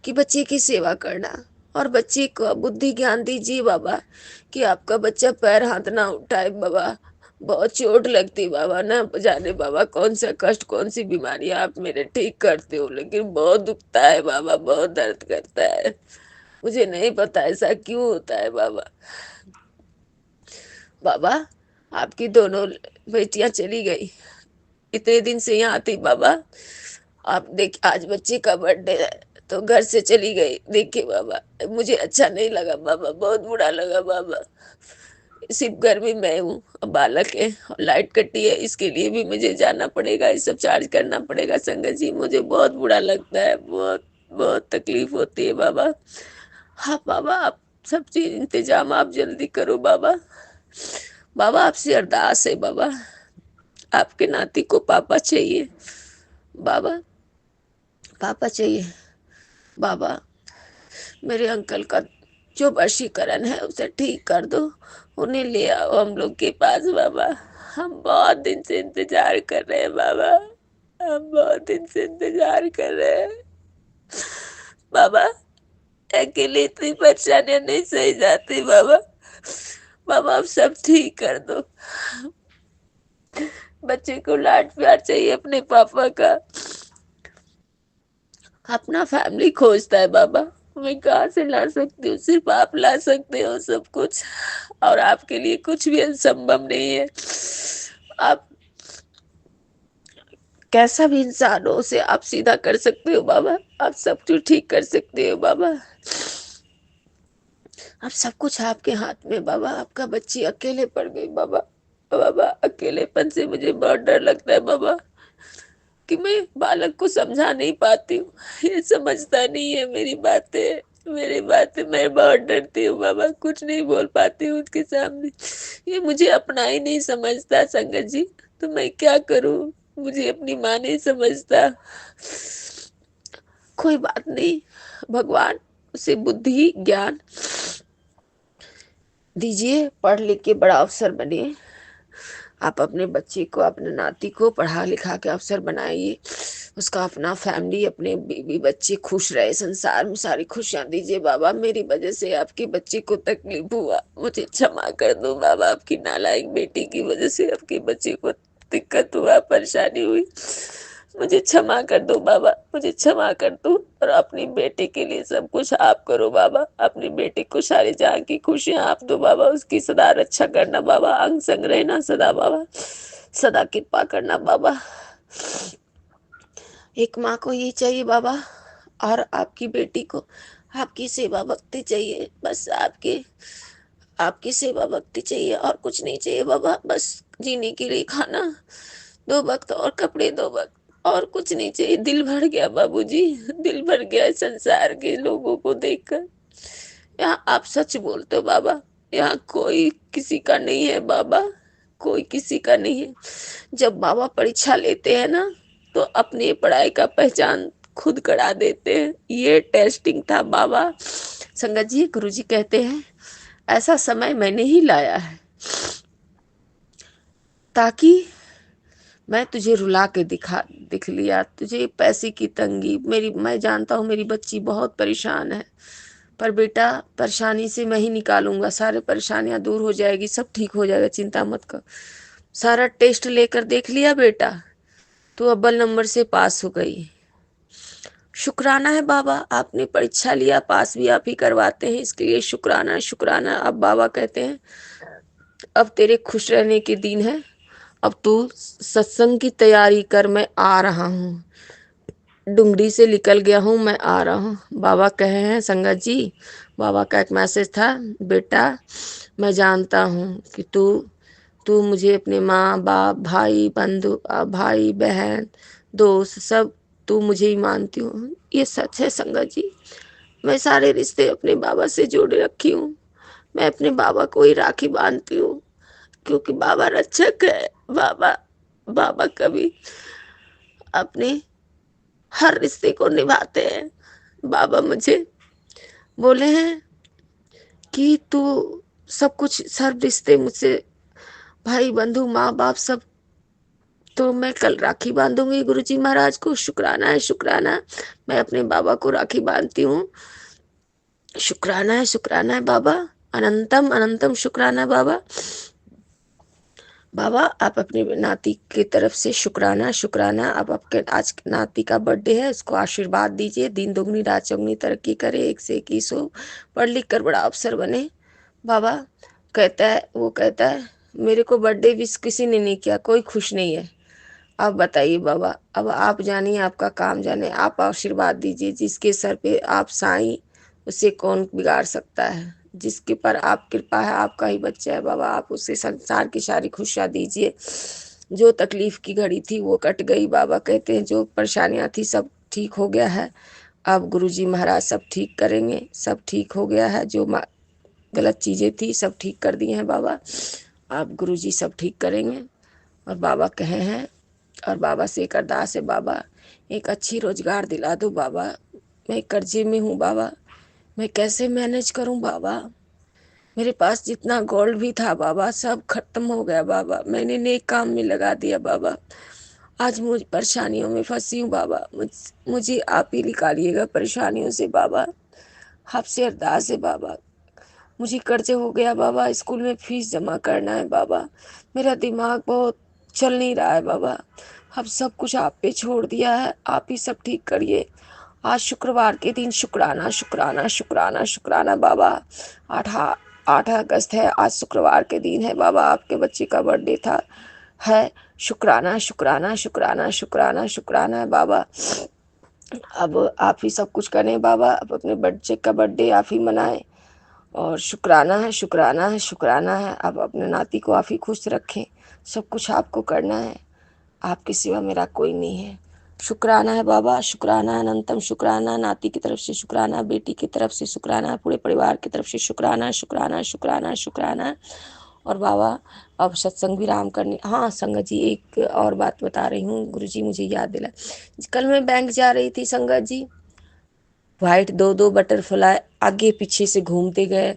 Speaker 2: कि बच्चे की सेवा करना, और बच्चे को बुद्धि ज्ञान दीजिए बाबा कि आपका बच्चा पैर हाथ ना उठाए बाबा। बहुत चोट लगती बाबा, ना जाने बाबा कौन सा कष्ट कौन सी बीमारी आप मेरे ठीक करते हो, लेकिन बहुत दुखता है बाबा, बहुत दर्द करता है। मुझे नहीं पता ऐसा क्यों होता है बाबा। बाबा आपकी दोनों बेटियां चली गई, इतने दिन से यहाँ थी बाबा। आप देख आज बच्चे का बर्थडे है तो घर से चली गई। देखिए बाबा मुझे अच्छा नहीं लगा बाबा, बहुत बुरा लगा बाबा। सिर्फ घर में मैं हूँ, बालक है और लाइट कटी है, इसके लिए भी मुझे जाना पड़ेगा, ये सब चार्ज करना पड़ेगा। संगत जी मुझे बहुत बुरा लगता है, बहुत बहुत तकलीफ होती है बाबा। हाँ बाबा, आप सब चीज इंतजाम आप जल्दी करो बाबा। बाबा आपसे अरदास है बाबा, आपके नाती को पापा चाहिए बाबा, पापा चाहिए बाबा। मेरे अंकल का जो वशीकरण है उसे ठीक कर दो, उन्हें ले आओ हम लोग के पास बाबा। हम बहुत दिन से इंतजार कर रहे हैं बाबा, हम बहुत दिन से इंतजार कर रहे हैं बाबा। अकेले इतनी परेशानियां नहीं सही जाती बाबा। बाबा आप सब ठीक कर दो, बच्चे को लाड प्यार चाहिए अपने पापा का, अपना फैमिली खोजता है बाबा। मैं कहाँ से ला सकती हूँ, सिर्फ आप ला सकते हो सब कुछ, और आपके लिए कुछ भी असंभव नहीं है। आप कैसा भी इंसान हो उसे आप सीधा कर सकते हो बाबा, आप सब कुछ ठीक कर सकते हो बाबा। अब सब कुछ आपके हाथ में बाबा। आपका बच्ची अकेले पड़ गई बाबा, बाबा अकेलेपन से मुझे बहुत डर लगता है बाबा, कि मैं बालक को समझा नहीं पाती हूँ, ये समझता नहीं है मेरी बातें, मेरी बातें। मैं बहुत डरती हूँ बाबा, कुछ नहीं बोल पाती हूँ उसके सामने, ये मुझे अपना ही नहीं समझता संगत जी। तो मैं क्या करूँ, मुझे अपनी माँ नहीं समझता। कोई बात नहीं, भगवान उसे बुद्धि ज्ञान दीजिए, पढ़ लिख के बड़ा अफसर बने। आप अपने बच्चे को, अपने नाती को पढ़ा लिखा के अफसर बनाइए, उसका अपना फैमिली, अपने बीवी बच्चे खुश रहे, संसार में सारी खुशियां दीजिए बाबा। मेरी वजह से आपके बच्चे को तकलीफ हुआ, मुझे क्षमा कर दो बाबा। आपकी नालायक बेटी की वजह से आपके बच्चे को दिक्कत हुआ, परेशानी हुई, मुझे क्षमा कर दो बाबा, मुझे क्षमा कर दो। और अपनी बेटी के लिए सब कुछ आप करो बाबा, अपनी बेटी को सारी जहाँ की खुशियां आप दो बाबा, उसकी सदा रक्षा करना बाबा, अंग संग रहना सदा बाबा, सदा कृपा करना बाबा। एक माँ को ये चाहिए बाबा, और आपकी बेटी को आपकी सेवा भक्ति चाहिए, बस आपकी आपकी सेवा भक्ति चाहिए, और कुछ नहीं चाहिए बाबा। बस जीने के लिए खाना दो वक्त और कपड़े दो वक्त, और कुछ नहीं चाहिए। दिल भर गया बाबूजी, दिल भर गया है संसार के लोगों को देखकर। यहाँ आप सच बोलते हो बाबा, यहाँ कोई किसी का नहीं है बाबा, कोई किसी का नहीं है। जब बाबा परीक्षा लेते हैं ना, तो अपनी पढ़ाई का पहचान खुद करा देते हैं। ये टेस्टिंग था बाबा। संगत जी, गुरु जी कहते हैं ऐसा समय मैंने ही लाया है ताकि मैं तुझे रुला के दिख लिया, तुझे पैसे की तंगी, मेरी, मैं जानता हूँ मेरी बच्ची बहुत परेशान है, पर बेटा परेशानी से मैं ही निकालूंगा, सारे परेशानियां दूर हो जाएगी, सब ठीक हो जाएगा, चिंता मत कर। सारा टेस्ट लेकर देख लिया बेटा, तू अव्वल नंबर से पास हो गई। शुक्राना है बाबा, आपने परीक्षा लिया, पास भी आप ही करवाते हैं, इसके लिए शुक्राना शुक्राना। अब बाबा कहते हैं अब तेरे खुश रहने के दिन है, अब तू सत्संग की तैयारी कर, मैं आ रहा हूँ, डुंगरी से निकल गया हूँ, मैं आ रहा हूँ। बाबा कहे हैं संगत जी, बाबा का एक मैसेज था, बेटा मैं जानता हूँ कि तू तू मुझे अपने माँ बाप भाई बंधु भाई बहन दोस्त सब, तू मुझे ही मानती हूँ, ये सच है संगत जी। मैं सारे रिश्ते अपने बाबा से जोड़े रखी हूँ, मैं अपने बाबा को ही राखी बांधती हूँ, क्योंकि बाबा रक्षक है बाबा। बाबा कभी अपने हर रिश्ते को निभाते हैं। बाबा मुझे बोले हैं कि तू सब कुछ, सब रिश्ते मुझसे, भाई बंधु माँ बाप सब, तो मैं कल राखी बांधूंगी गुरुजी महाराज को। शुक्राना है शुक्राना, मैं अपने बाबा को राखी बांधती हूँ। शुक्राना है बाबा, अनंतम अनंतम शुक्राना बाबा। बाबा आप अपने नाती की तरफ से शुक्राना शुक्राना। अब आपके आज नाती का बर्थडे है, उसको आशीर्वाद दीजिए, दिन दुगनी रात चौगनी तरक्की करे, एक से 21 हो, पढ़ लिख कर बड़ा अफसर बने। बाबा कहता है, वो कहता है मेरे को बर्थडे विश किसी ने नहीं किया, कोई खुश नहीं है। आप बताइए बाबा, अब आप जानिए, आपका काम जाने, आप आशीर्वाद दीजिए, जिसके सर पे आप साईं, उसे कौन बिगाड़ सकता है। जिसके पर आप कृपा है, आपका ही बच्चा है बाबा, आप उसे संसार की सारी खुशियाँ दीजिए। जो तकलीफ की घड़ी थी वो कट गई बाबा, कहते हैं जो परेशानियाँ थी सब ठीक हो गया है। अब गुरुजी महाराज सब ठीक करेंगे, सब ठीक हो गया है। जो गलत चीज़ें थी सब ठीक कर दी हैं बाबा, अब गुरुजी सब ठीक करेंगे। और बाबा कहे हैं, और बाबा से एक अरदास है, बाबा एक अच्छी रोजगार दिला दो बाबा, मैं कर्जे में हूँ बाबा, मैं कैसे मैनेज करूँ बाबा। मेरे पास जितना गोल्ड भी था बाबा सब खत्म हो गया बाबा, मैंने नेक काम में लगा दिया बाबा। आज मुझ परेशानियों में फंसी हूँ बाबा, मुझे आप ही निकालिएगा परेशानियों से बाबा। आपसे अरदास है बाबा, मुझे कर्जे हो गया बाबा, स्कूल में फीस जमा करना है बाबा, मेरा दिमाग बहुत चल नहीं रहा है बाबा। अब सब कुछ आप पे छोड़ दिया है, आप ही सब ठीक करिए। आज शुक्रवार के दिन शुक्राना शुक्राना शुक्राना शुक्राना बाबा। 8 अगस्त है, आज शुक्रवार के दिन है बाबा, आपके बच्चे का बर्थडे था है। शुक्राना शुक्राना शुक्राना शुक्राना शुक्राना है बाबा। अब आप ही सब कुछ करें बाबा, अब अपने बच्चे का बर्थडे आप ही मनाएं। और शुक्राना है शुक्राना है शुक्राना है, अब अपने नाती को आप ही खुश रखें। सब कुछ आपको करना है, आपके सिवा मेरा कोई नहीं है। शुक्राना है बाबा, शुक्राना है, अनंतम शुक्राना, नाती की तरफ से शुक्राना, बेटी की तरफ से शुक्राना, पूरे परिवार की तरफ से शुक्राना शुक्राना शुक्राना शुक्राना। और बाबा अब सत्संग विराम करने, हाँ संगत जी एक और बात बता रही हूँ, गुरुजी मुझे याद दिला। कल मैं बैंक जा रही थी संगत जी, वाइट दो दो बटरफ्लाई आगे पीछे से घूमते गए,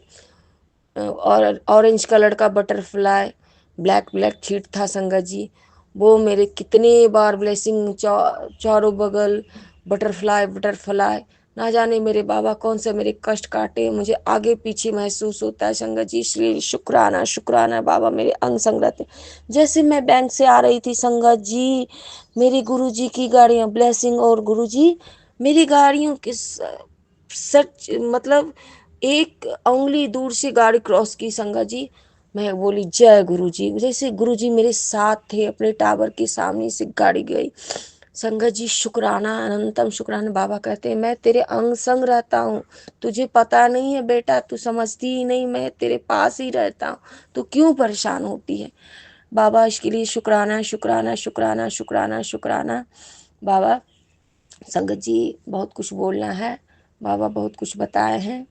Speaker 2: और ऑरेंज कलर का बटरफ्लाई, ब्लैक ब्लैक थीट था संगत जी। वो मेरे कितने बार ब्लेसिंग चारों बगल बटरफ्लाई बटरफ्लाई, ना जाने मेरे बाबा कौन से मेरे कष्ट काटे, मुझे आगे पीछे महसूस होता है संगत जी। इसलिए शुक्राना शुक्राना बाबा, मेरे अंग संग रहते। जैसे मैं बैंक से आ रही थी संगत जी, मेरी गुरुजी की गाड़ियाँ ब्लेसिंग, और गुरुजी मेरी गाड़ियों के सच मतलब एक उंगली दूर से गाड़ी क्रॉस की संगत जी। मैं बोली जय गुरु जी, जैसे गुरु जी मेरे साथ थे, अपने टावर के सामने से गाड़ी गई संगत जी। शुक्राना अनंतम शुक्राना बाबा, कहते हैं मैं तेरे अंग संग रहता हूँ, तुझे पता नहीं है बेटा, तू समझती ही नहीं, मैं तेरे पास ही रहता हूँ, तू क्यों परेशान होती है बाबा। इसके लिए शुक्राना शुक्राना शुक्राना शुक्राना शुक्राना बाबा। संगत जी बहुत कुछ बोलना है, बाबा बहुत कुछ बताए हैं।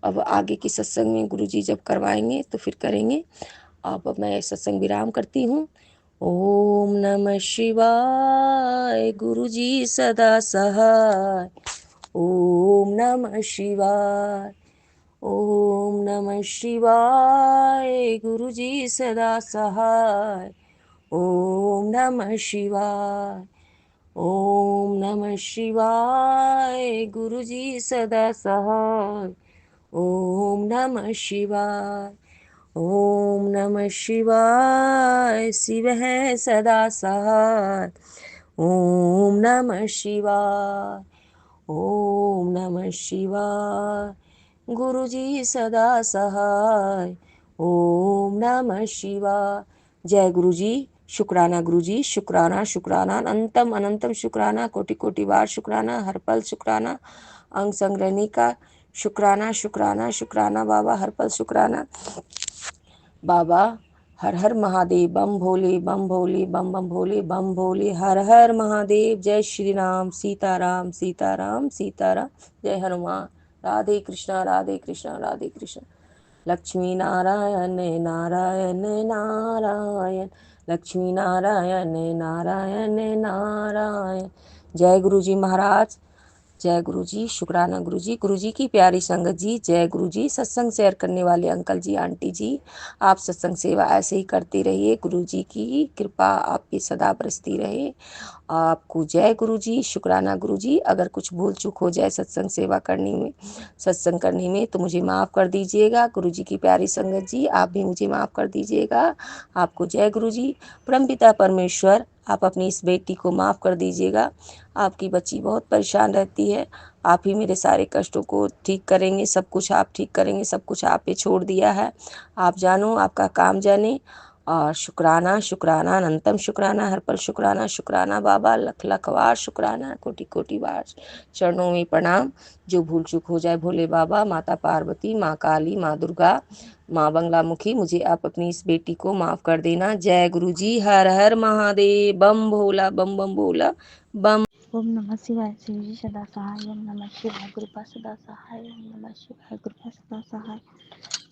Speaker 2: अब आगे की सत्संग में गुरुजी जब करवाएंगे तो फिर करेंगे। अब मैं सत्संग विराम करती हूँ। ओम नमः शिवाय, गुरुजी सदा सहाय। ओम नमः शिवाय, ओम नमः शिवाय, गुरुजी सदा सहाय। ओम नमः शिवाय, ओम नमः शिवाय, गुरुजी सदा सहाय। ओम नमः शिवाय, ओम नमः शिवाय, शिव है सदा सहाय। ओम नमः शिवाय, ओम नमः शिवाय, गुरुजी सदा सहाय। ओम नमः शिवाय। जय गुरुजी, शुक्राना गुरुजी, शुक्राना शुक्राना, अनंतम अनंतम शुक्राना, कोटि कोटि बार शुक्राना, हर पल शुक्राना, अंग संग रहने का शुक्राना शुक्राना शुक्राना बाबा, हर पल शुक्राना बाबा। हर हर महादेव, बम भोले बम भोले बम बम भोले बम भोले, हर हर महादेव। जय श्री राम, सीताराम सीताराम सीताराम, जय हनुमान। राधे कृष्णा राधे कृष्णा राधे कृष्णा। लक्ष्मी नारायण नारायण नारायण, लक्ष्मी नारायण नारायण नारायण। जय गुरु जी महाराज, जय गुरु जी, शुक्राना गुरु जी, गुरु जी की प्यारी संगत जी, जय गुरु जी। सत्संग शेयर करने वाले अंकल जी आंटी जी, आप सत्संग सेवा ऐसे ही करते रहिए, गुरु जी की कृपा आप पे सदा बरसती रहे। आपको जय गुरु जी, शुक्राना गुरु जी। अगर कुछ भूल चूक हो जाए सत्संग सेवा करने में, सत्संग करने में, तो मुझे माफ़ कर दीजिएगा। गुरु जी की प्यारी संगत जी, आप भी मुझे माफ़ कर दीजिएगा। आपको जय गुरु जी। परमपिता परमेश्वर, आप अपनी इस बेटी को माफ़ कर दीजिएगा। आपकी बच्ची बहुत परेशान रहती है, आप ही मेरे सारे कष्टों को ठीक करेंगे, सब कुछ आप ठीक करेंगे, सब कुछ आप पे छोड़ दिया है। आप जानो, आपका काम जाने। और शुक्राना शुक्राना अनंतम शुक्राना, हर पल शुक्राना शुक्राना बाबा, लख लख बार शुक्राना, कोटि कोटि बार चरणों में प्रणाम। जो भूल चूक हो जाए भोले बाबा, माता पार्वती, माँ काली, माँ दुर्गा, माँ बंगलामुखी, मुझे आप अपनी इस बेटी को माफ कर देना। जय गुरु जी, हर हर महादेव, बम भोला, बम बम भोला, बम।
Speaker 3: ओम नमः शिवाय, शिव जी सदा सहाय। ओम नमः शिवाय, कृपा सदा सहाय। ओम नमः शिवाय, कृपा सदा सहाय।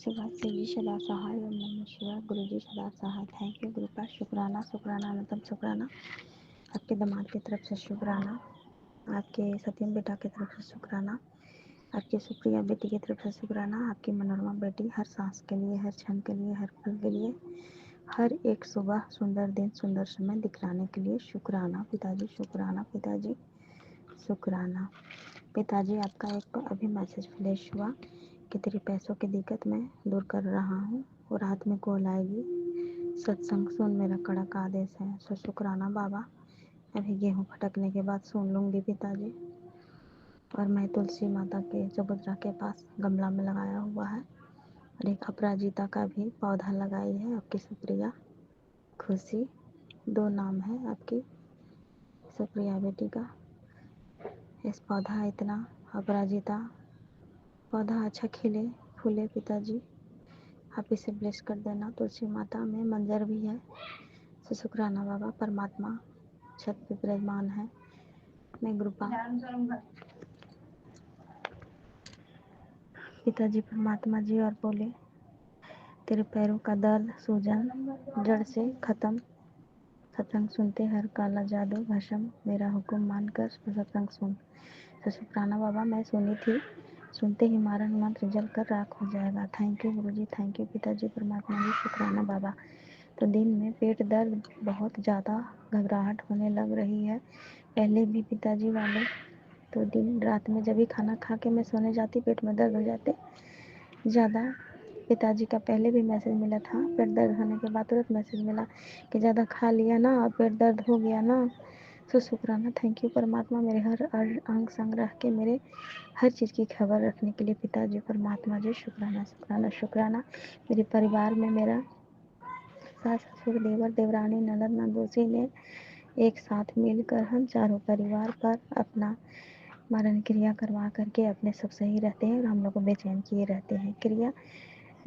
Speaker 3: शिवाय, शिव जी सदा सहाय। ओम नमः शिवाय, गुरु जी सदा सहाय। थैंक यू कृपा। शुक्राना शुक्राना अनंतम शुक्राना। आपके दामाद की तरफ से शुक्राना, आपके सत्यम बेटा की तरफ से शुक्राना, आपकी सुप्रिया बेटी की तरफ से शुक्राना, आपकी मनोरमा बेटी हर सांस के लिए, हर क्षण के लिए, हर पल के लिए, हर एक सुबह सुंदर दिन सुंदर समय दिखलाने के लिए शुक्राना पिताजी, शुक्राना पिताजी, शुक्राना पिताजी। आपका एक अभी मैसेज फ्लैश हुआ कि तेरी पैसों की दिक्कत मैं दूर कर रहा हूँ और रात में कॉल आएगी, सत्संग सुन, मेरा कड़क आदेश है। सो शुक्राना बाबा, अभी गेहूँ फटकने के बाद सुन लूँगी पिताजी। और मैं तुलसी माता के चबूतरा के पास गमला में लगाया हुआ है और एक अपराजिता का भी पौधा लगाई है। आपकी सुप्रिया, खुशी, दो नाम है आपकी सुप्रिया बेटी का। इस पौधा इतना अपराजिता पौधा अच्छा खिले फूले पिताजी, आप इसे ब्लेस कर देना। तुलसी माता में मंजर भी है। तो शुक्राना बाबा, परमात्मा छत पे विराजमान है। मैं गुरुपा पिताजी परमात्मा जी और बोले, तेरे पैरों का दर्द सूजन जड़ से खत्म, सत्संग सुनते हर काला जादू भस्म, मेरा हुक्म मानकर सत्संग सुन। तो शुक्राना बाबा, मैं सुनी थी, सुनते ही मारण मंत्र जल कर राख हो जाएगा। Thank you Guruji, thank you पिताजी परमात्मा जी, शुक्राना बाबा। तो दिन में पेट दर्द बहुत ज़्यादा, घबराहट होने लग रही है, पहले भी पिताजी वाले। तो दिन रात में जब भी खाना खा के मैं सोने जाती, पेट में दर्द हो जाते ज़्यादा। पिताजी का पहले भी मैसेज मिला था, पेट दर्द होने के बाद तुरंत मैसेज मिला कि ज़्यादा खा लिया ना और पेट दर्द हो गया ना। तो शुक्राना, थैंक यू परमात्मा, मेरे हर अंग संग रह के मेरे हर चीज़ की खबर रखने के लिए पिताजी परमात्मा जी, शुक्राना शुक्राना शुक्राना। मेरे परिवार में मेरा सास ससुर देवर देवरानी ननद नंदोसी ने एक साथ मिलकर हम चारों परिवार पर अपना मरण क्रिया करवा करके अपने सब सही रहते हैं और हम लोग को बेचैन किए रहते हैं, क्रिया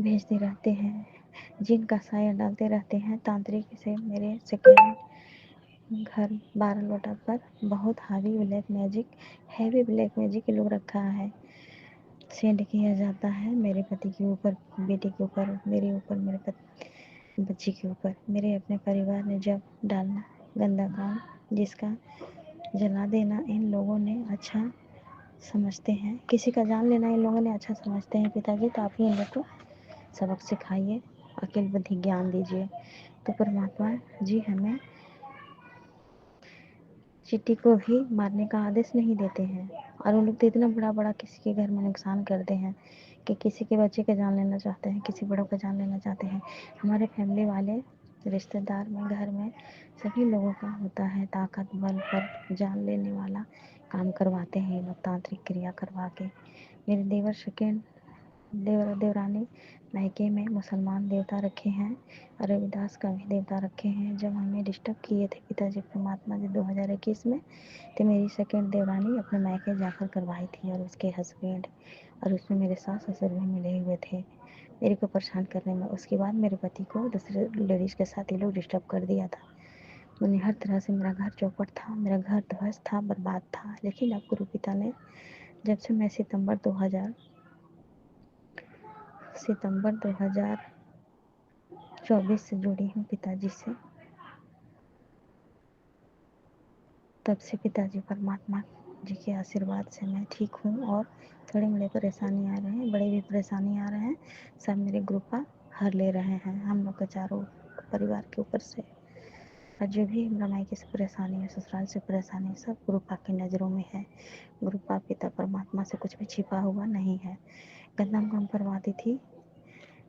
Speaker 3: भेजते रहते हैं, जिनका साया डालते रहते हैं तांत्रिक से। मेरे सेकेंड घर 12 लोटा पर बहुत हावी black magic, heavy black magic लोग रखा है, सेंड किया जाता है मेरे पति के ऊपर, बेटे के ऊपर, मेरे ऊपर, मेरे पति बच्ची के ऊपर। मेरे अपने परिवार ने जब डालना गंदा काम, जिसका जला देना इन लोगों ने अच्छा समझते हैं, किसी का जान लेना इन लोगों ने अच्छा समझते हैं पिताजी। तो आप ही इन लोग को सबक सिखाइए, अकेल बुद्धि ज्ञान दीजिए। तो परमात्मा जी हमें चींटी को भी मारने का आदेश नहीं देते हैं, और उन लोग तो इतना बड़ा बड़ा किसी के घर में नुकसान करते हैं कि किसी के बच्चे का जान लेना चाहते हैं, किसी बड़ों का जान लेना चाहते हैं। हमारे फैमिली वाले रिश्तेदार में, घर में सभी लोगों का होता है ताकत बल पर जान लेने वाला काम करवाते हैं लोग, तांत्रिक क्रिया करवा के। मेरे देवर सेकेंड देवर देवरानी मायके में मुसलमान देवता रखे हैं और रविदास का भी देवता रखे हैं। जब हमें डिस्टर्ब किए थे पिताजी परमात्मा जी 2021 में, तो मेरी सेकेंड देवरानी अपने मायके जाकर करवाई थी और उसके हस्बैंड, और उसमें मेरे सास ससुर भी मिले हुए थे मेरे को परेशान करने में। उसके बाद मेरे पति को दूसरे लेडीज़ के साथ ये लोग डिस्टर्ब कर दिया था। उन्हें हर तरह से, मेरा घर चौपट था, मेरा घर ध्वस्त था, बर्बाद था। लेकिन अब गुरु पिता ने, जब से मैं सितंबर 2024 से जुड़ी हूँ पिताजी से, तब से पिताजी परमात्मा जी के आशीर्वाद से मैं ठीक हूँ। और थोड़े मोड़े परेशानी आ रहे हैं, बड़े भी परेशानी आ रहे हैं, सब मेरे गुरुपा हर ले रहे हैं हम लोग के चारों परिवार के ऊपर से। और जो भी हमारा मायके से परेशानी है, ससुराल से परेशानी है, सब गुरुपा की नज़रों में है। गुरुपा पिता परमात्मा से कुछ भी छिपा हुआ नहीं है। गंदा काम करवाती थी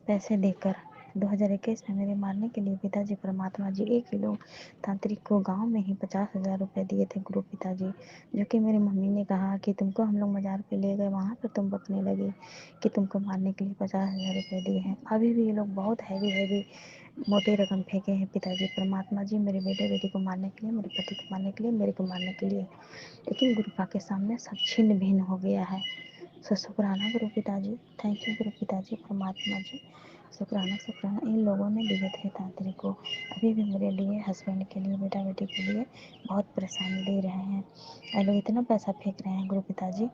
Speaker 3: पैसे देकर। 2021 में मेरे मारने के लिए पिताजी परमात्मा जी 1 किलो तांत्रिक को गांव में ही 50,000 रुपये दिए थे गुरु पिताजी। जो कि मेरी मम्मी ने कहा कि तुमको हम लोग मज़ार पे ले गए, वहाँ पर तुम बकने लगी कि तुमको मारने के लिए 50,000 रुपये दिए हैं। अभी भी ये लोग बहुत हैवी हैवी मोटी रकम फेंके हैं पिताजी परमात्मा जी मेरे बेटे बेटी को मारने के लिए, मेरे पति को मारने के लिए, मेरे को मारने के लिए, लेकिन गुरु पा के सामने सब छिन्न भिन्न हो गया है। सो शुक्राना गुरु पिताजी, थैंक यू गुरु पिताजी परमात्मा जी, शुक्राना शुक्राना। इन लोगों ने दिए थे तांत्रिक को, अभी भी मेरे लिए, हस्बैंड के लिए, बेटा बेटी के लिए बहुत परेशानी दे रहे हैं। ये लोग इतना पैसा फेंक रहे हैं गुरु पिताजी,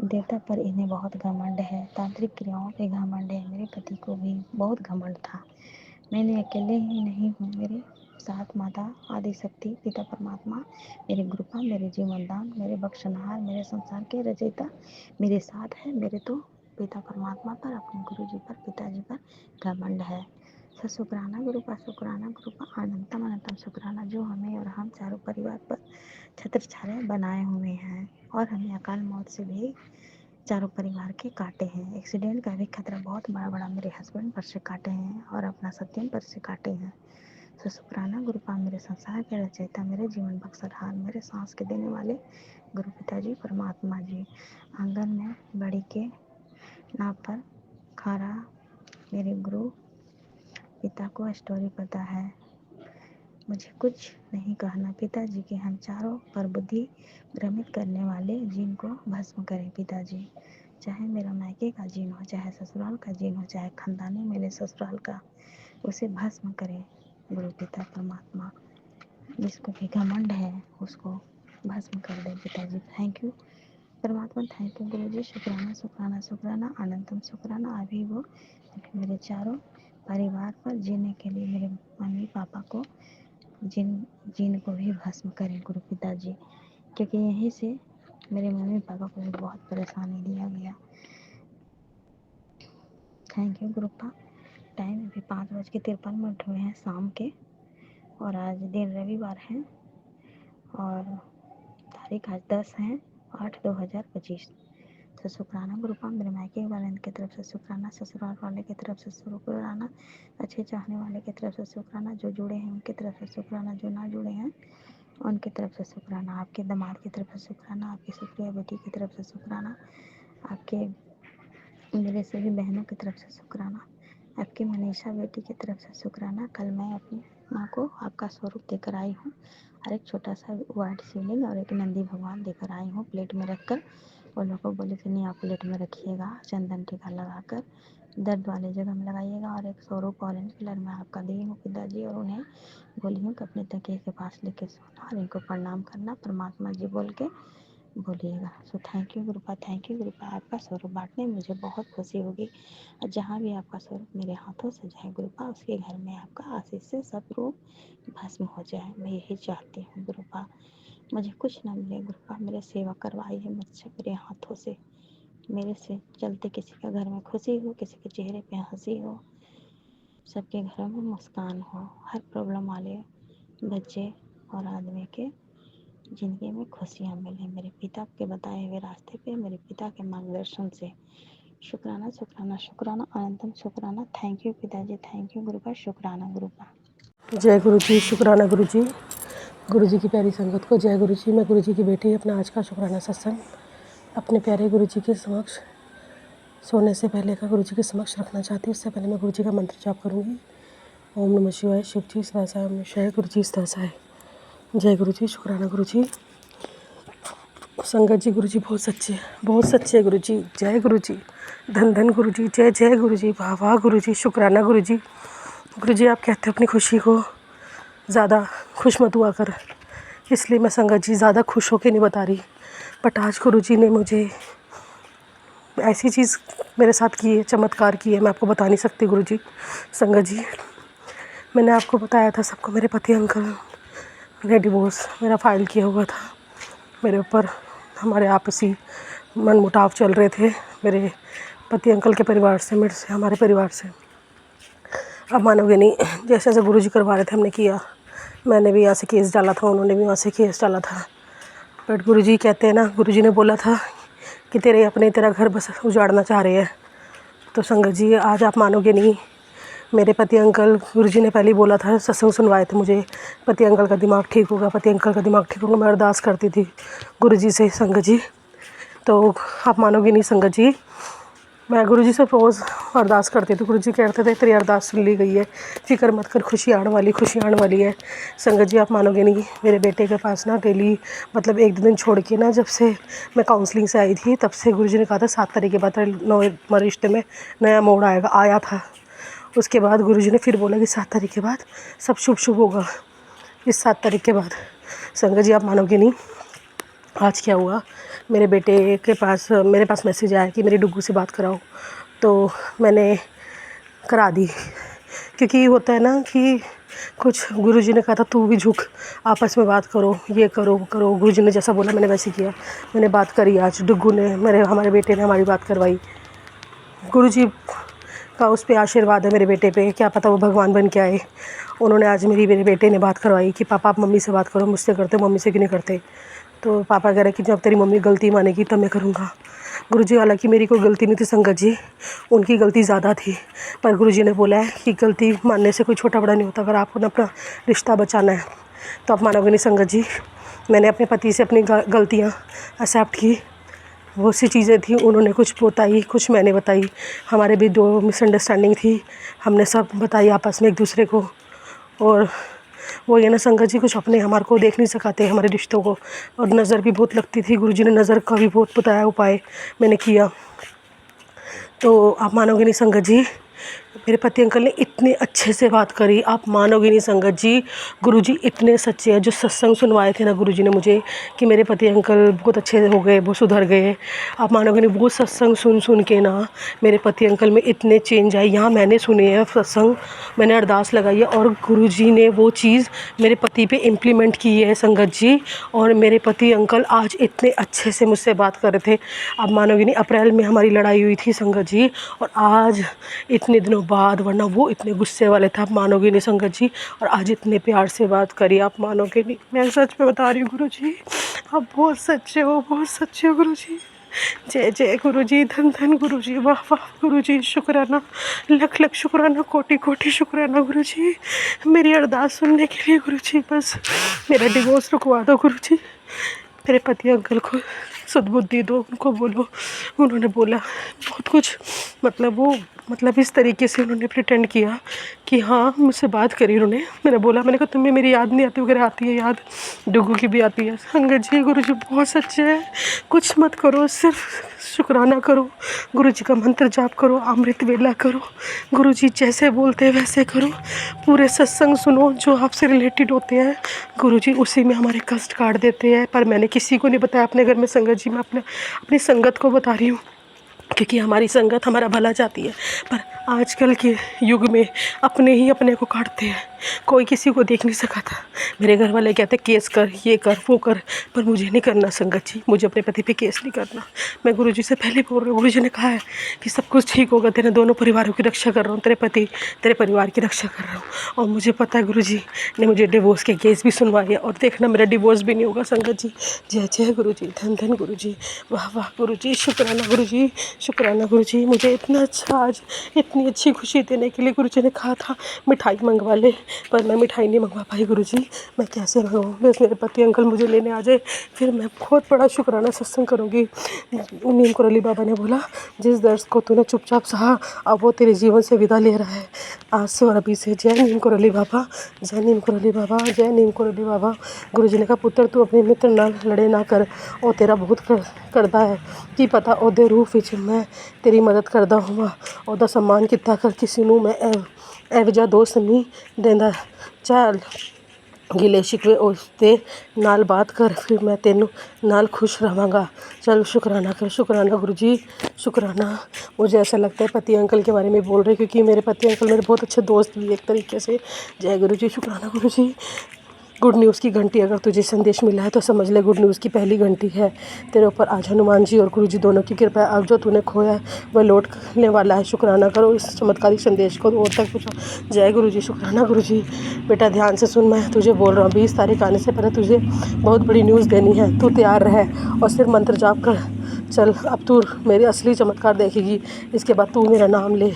Speaker 3: देवता पर इन्हें बहुत घमंड है, तांत्रिक क्रियाओं पे घमंड है। मेरे पति को भी बहुत घमंड था। मैंने अकेले ही नहीं हूँ, मेरे साथ माता आदि शक्ति पिता परमात्मा, मेरे गुरुपा, मेरे जीवन दान, मेरे बख्शनहार, मेरे संसार के रचयिता मेरे साथ है। मेरे तो पिता परमात्मा पर, अपने गुरु जी पर, पिताजी पर घमंड है। सो शुक्राना गुरुपा, शुक्राना गुरुपा, अनंतम अनंतम शुक्राना जो हमें और हम चारों परिवार पर छत्र छाया बनाए हुए हैं, और हमें अकाल मौत से भी चारों परिवार के काटे हैं। एक्सीडेंट का भी खतरा बहुत बड़ा बड़ा मेरे हस्बैंड पर से काटे हैं, और अपना सत्यम पर से काटे हैं। सो शुक्राना गुरुपा, मेरे संसार के रचयिता, मेरे जीवन बख्शरहार, मेरे सांस के देने वाले गुरु पिताजी परमात्मा जी। आंगन में बड़ी के नाव पर खड़ा मेरे गुरु पिता को स्टोरी पता है, मुझे कुछ नहीं कहना। पिताजी के हम चारों पर बुद्धि भ्रमित करने वाले जिन को भस्म करें पिताजी, चाहे मेरा मायके का जिन हो, चाहे ससुराल का जिन हो, चाहे खानदानी मेरे ससुराल का, उसे भस्म करें गुरु पिता परमात्मा। जिसको भी घमंड है उसको भस्म कर दे पिताजी। थैंक यू परमात्मा, थैंक यू गुरु जी, शुक्राना शुक्राना शुक्राना, अनंतम शुक्राना। अभी वो मेरे चारों परिवार पर जीने के लिए, मेरे मम्मी पापा को जिन को भी भस्म करें गुरु पिताजी, क्योंकि यहीं से मेरे मम्मी पापा को भी बहुत परेशानी दिया गया। Thank you गुरुपा। टाइम अभी 5:53 हुए हैं शाम के, और आज दिन रविवार है, और तारीख आज 10/8/2025। तो शुक्राना गुरुपा, मेरे मायके वाले की तरफ से शुक्राना, ससुराल वाले की तरफ से शुक्राना, अच्छे चाहने वाले की तरफ से शुक्राना, जो जुड़े हैं उनकी तरफ से शुक्राना, जो ना जुड़े हैं उनकी तरफ से शुक्राना, आपके दामाद की तरफ से शुक्राना, आपकी सुप्रिया बेटी की तरफ से शुक्राना, आपके मेरे सभी बहनों की तरफ से शुक्राना, आपकी मनीषा बेटी की तरफ से शुक्राना। कल मैं अपनी माँ को आपका स्वरूप देकर आई हूँ, और एक छोटा सा व्हाइट शिवलिंग और एक नंदी भगवान देकर आई हूँ प्लेट में रखकर। वो लोग को बोले कि नहीं, आप प्लेट में रखिएगा, चंदन टीका लगाकर दर्द वाले जगह में लगाइएगा, और एक स्वरूप ऑरेंज कलर में आपका दी हूँ पिताजी, और उन्हें बोली हूँ कि अपने तकिए के पास लेके सोना और इनको प्रणाम करना, परमात्मा जी बोल के बोलिएगा। So thank you Gurupa, thank you Gurupa, आपका स्वरूप बांटने में मुझे बहुत खुशी होगी, और जहाँ भी आपका स्वरूप मेरे हाथों से जाए गुरुपा, उसके घर में आपका आशीष से सब रूप भस्म हो जाए, मैं यही चाहती हूँ गुरुपा। मुझे कुछ ना मिले गुरुपा, मेरे सेवा करवाई है मुझसे मेरे हाथों से, मेरे से चलते किसी के घर में खुशी हो, किसी के चेहरे पे हंसी हो, सबके घरों में मुस्कान हो, हर प्रॉब्लम वाले बच्चे और आदमी के ज़िंदगी में खुशियाँ मिले, मेरे पिता के बताए हुए रास्ते पे, मेरे पिता के मार्गदर्शन से। शुक्राना शुक्राना शुक्राना, अनंतम शुक्राना। थैंक यू पिताजी, थैंक यू गुरुपा, शुक्राना गुरुपा।
Speaker 4: जय गुरु जी, शुक्राना गुरु जी, गुरु जी की प्यारी संगत को जय गुरु जी। मैं गुरु जी की बेटी अपना आज का शुक्राना सत्संग अपने प्यारे गुरु जी के समक्ष सोने से पहले का गुरु जी के समक्ष रखना चाहती हूँ। उससे पहले मैं गुरु जी का मंत्र जाप करूँगी। ओम नमः शिवाय, शिव जी सदा साय, ओम शिवाय, गुरु जी सदा साय। जय गुरु जी, शुक्राना गुरु जी। संगत जी, गुरु जी बहुत सच्चे गुरु जी। जय गुरु जी, धन धन गुरु जी, जय जय गुरु जी, वाह वाह गुरु जी, शुक्राना गुरु जी। गुरु जी आप कहते हैं अपनी खुशी को ज़्यादा खुश मत हुआ कर, इसलिए मैं संगत जी ज़्यादा खुश होकर नहीं बता रही। बट आज गुरु जी ने मुझे ऐसी चीज़ मेरे साथ की है, चमत्कार की है, मैं आपको बता नहीं सकती गुरु जी। संगत जी, मैंने आपको बताया था सबको, मेरे पति अंकल ने डिवोर्स मेरा फाइल किया हुआ था। मेरे ऊपर हमारे आपसी मनमुटाव चल रहे थे, मेरे पति अंकल के परिवार से, मेरे से, हमारे परिवार से। अब मानोगे नहीं, जैसे जैसे गुरु जी करवा रहे थे हमने किया। मैंने भी यहाँ से केस डाला था, उन्होंने भी वहाँ से केस डाला था। बट गुरु जी कहते हैं ना, गुरु जी ने बोला था कि तेरा घर बस उजाड़ना चाह रहे हैं। तो संगत जी आज आप मानोगे नहीं, मेरे पति अंकल, गुरु जी ने पहले ही बोला था, सत्संग सुनवाए थे मुझे, पति अंकल का दिमाग ठीक होगा, पति अंकल का दिमाग ठीक होगा। मैं अरदास करती थी गुरु जी से संगत जी। तो आप मानोगे नहीं संगत जी, मैं गुरुजी से रोज़ अरदास करती थी। गुरुजी कहते थे तेरी अरदास सुन ली गई है, फ़िक्र मत कर, खुशी आने वाली है। संगत जी आप मानोगे नहीं, मेरे बेटे के पास ना डेली मतलब एक दो दिन छोड़ के ना, जब से मैं काउंसलिंग से आई थी तब से गुरुजी ने कहा था 7 तारीख के बाद हमारे रिश्ते में नया मोड़ आया था। उसके बाद गुरुजी ने फिर बोला कि 7 तारीख के बाद सब शुभ होगा। इस 7 तारीख के बाद संगत जी आप मानोगे नहीं, आज क्या हुआ, मेरे बेटे के पास मेरे पास मैसेज आया कि मेरी डुग्गू से बात कराओ। तो मैंने करा दी, क्योंकि होता है ना कि कुछ गुरुजी ने कहा था तू भी झुक, आपस में बात करो, ये करो वो करो। गुरुजी ने जैसा बोला मैंने वैसे किया। मैंने बात करी, आज डुग्गू ने हमारे बेटे ने हमारी बात करवाई। गुरुजी का उस पे आशीर्वाद है मेरे बेटे पे, क्या पता वो भगवान बन के आए। उन्होंने आज मेरे बेटे ने बात करवाई कि पापा आप मम्मी से बात करो, मुझसे करते मम्मी से क्यों नहीं करते। तो पापा कह रहे कि जब तेरी मम्मी गलती मानेगी तब मैं करूँगा। गुरुजी हालांकि मेरी कोई गलती नहीं थी संगत जी, उनकी गलती ज़्यादा थी, पर गुरुजी ने बोला है कि गलती मानने से कोई छोटा बड़ा नहीं होता। अगर आपको अपना रिश्ता बचाना है तो आप मानोगे नहीं संगत जी, मैंने अपने पति से अपनी गलतियाँ एक्सेप्ट की। बहुत सी चीज़ें थी, उन्होंने कुछ बताई, कुछ मैंने बताई। हमारे भी 2 मिसअंडरस्टैंडिंग थी, हमने सब बताई आपस में एक दूसरे को। और वो ये ना संगत जी, कुछ अपने हमारे को देख नहीं सकाते हमारे रिश्तों को, और नज़र भी बहुत लगती थी। गुरुजी ने नज़र का भी बहुत बताया, उपाय मैंने किया। तो आप मानोगे नहीं संगत जी, मेरे पति अंकल ने इतने अच्छे से बात करी, आप मानोगे नहीं संगत जी। गुरुजी इतने सच्चे हैं। जो सत्संग सुनवाए थे ना गुरुजी ने मुझे कि मेरे पति अंकल बहुत अच्छे हो गए, बहुत सुधर गए, आप मानोगे नहीं। वो सत्संग सुन के ना मेरे पति अंकल में इतने चेंज आए। यहाँ मैंने सुने हैं सत्संग, मैंने अरदास लगाई है और गुरुजी ने वो चीज़ मेरे पति पे इम्प्लीमेंट की है संगत जी। और मेरे पति अंकल आज इतने अच्छे से मुझसे बात कर रहे थे, आप मानोगे नहीं। अप्रैल में हमारी लड़ाई हुई थी संगत जी, और आज इतने दिनों बाद, वरना वो इतने गुस्से वाले थे, आप मानोगे नहीं संगत जी। और आज इतने प्यार से बात करी, आप मानोगे नहीं। मैं सच में बता रही हूँ गुरुजी, आप बहुत सच्चे हो, बहुत सच्चे हो गुरुजी। जय जय गुरुजी, धन धन गुरुजी, वाह वाह गुरुजी, शुक्राना, लख लख शुक्राना, कोटि कोटि शुक्राना गुरुजी, मेरी अरदास सुनने के लिए गुरुजी। बस मेरा डिवोर्स रुकवा दो गुरुजी, मेरे पति अंकल को सद्बुद्धि दो, उनको बोलो। उन्होंने बोला बहुत कुछ, मतलब इस तरीके से उन्होंने प्रिटेंड किया कि हाँ मुझसे बात करी उन्होंने। मैंने कहा तुम्हें मेरी याद नहीं आती वगैरह, आती है याद, डुग्गू की भी आती है। संगत जी गुरुजी बहुत सच्चे हैं, कुछ मत करो, सिर्फ शुक्राना करो, गुरुजी का मंत्र जाप करो, अमृत वेला करो, गुरुजी जैसे बोलते हैं वैसे करो, पूरे सत्संग सुनो जो आपसे रिलेटेड होते हैं, गुरुजी उसी में हमारे कष्ट काट देते हैं। पर मैंने किसी को नहीं बताया अपने घर में संगत जी, मैं अपनी संगत को बता रही हूँ, क्योंकि हमारी संगत हमारा भला चाहती है। पर आजकल के युग में अपने ही अपने को काटते हैं, कोई किसी को देख नहीं सका था। मेरे घर वाले कहते केस कर, ये कर, वो कर, पर मुझे नहीं करना संगत जी, मुझे अपने पति पे केस नहीं करना। मैं गुरुजी से पहले बोल रही हूँ, गुरुजी ने कहा है कि सब कुछ ठीक होगा, तेरे दोनों परिवारों की रक्षा कर रहा हूँ, तेरे पति तेरे परिवार की रक्षा कर रहा हूँ। और मुझे पता है गुरुजी ने मुझे डिवोर्स के केस भी सुनवाए, और देखना मेरा डिवोर्स भी नहीं होगा संगत जी। जय जय गुरुजी, धन धन गुरुजी, वाह वाह गुरुजी, शुक्राना गुरुजी, शुक्राना गुरुजी। मुझे इतना अच्छा, आज इतनी अच्छी खुशी देने के लिए गुरुजी ने कहा था मिठाई मंगवा ले, पर मैं मिठाई नहीं मंगवा पाई गुरुजी। मैं कैसे मंगवाऊँ, बस मेरे पति अंकल मुझे लेने आ जाए, फिर मैं बहुत बड़ा शुक्राना सत्संग करूँगी। नीम करौली बाबा ने बोला जिस दर्द को तूने चुपचाप सहा, अब वो तेरे जीवन से विदा ले रहा है आज से और अभी से। जय नीम करौली बाबा, जय नीम करौली बाबा, जय नीम करौली बाबा। गुरुजी ने कहा पुत्र तू अपने मित्र नाल लड़े ना कर, और तेरा बहुत करदा है की पता ओदे रूप विच मैं तेरी मदद करदा होवां, ओदा सम्मान किता कर, किसी नूं मैं ਇਹੋ ਜਿਹਾ ਦੋਸਤ नहीं देंदा। चल गिले शिकवे उसके नाल बात कर, फिर मैं तेनू नाल खुश रहांगा। चल शुक्राना कर, शुक्राना गुरुजी, शुक्राना। मुझे ऐसा लगता है पति अंकल के बारे में बोल रहे, क्योंकि मेरे पति अंकल मेरे बहुत अच्छे दोस्त भी एक तरीके से। जय गुरुजी, शुक्राना गुरुजी। गुड न्यूज़ की घंटी, अगर तुझे संदेश मिला है तो समझ ले गुड न्यूज़ की पहली घंटी है तेरे ऊपर। आज हनुमान जी और गुरु जी दोनों की कृपा है, अब जो तूने खोया है वह लौटने वाला है। शुक्राना करो, इस चमत्कारिक संदेश को और तक पहुँचाओ। जय गुरु जी, शुक्राना गुरु जी। बेटा ध्यान से सुन, मैं तुझे बोल रहा हूँ 20 तारीख आने से पहले तुझे बहुत बड़ी न्यूज़ देनी है, तू तैयार रहे और सिर्फ मंत्र जाप कर। चल अब तू मेरे असली चमत्कार देखेगी, इसके बाद तू मेरा नाम ले,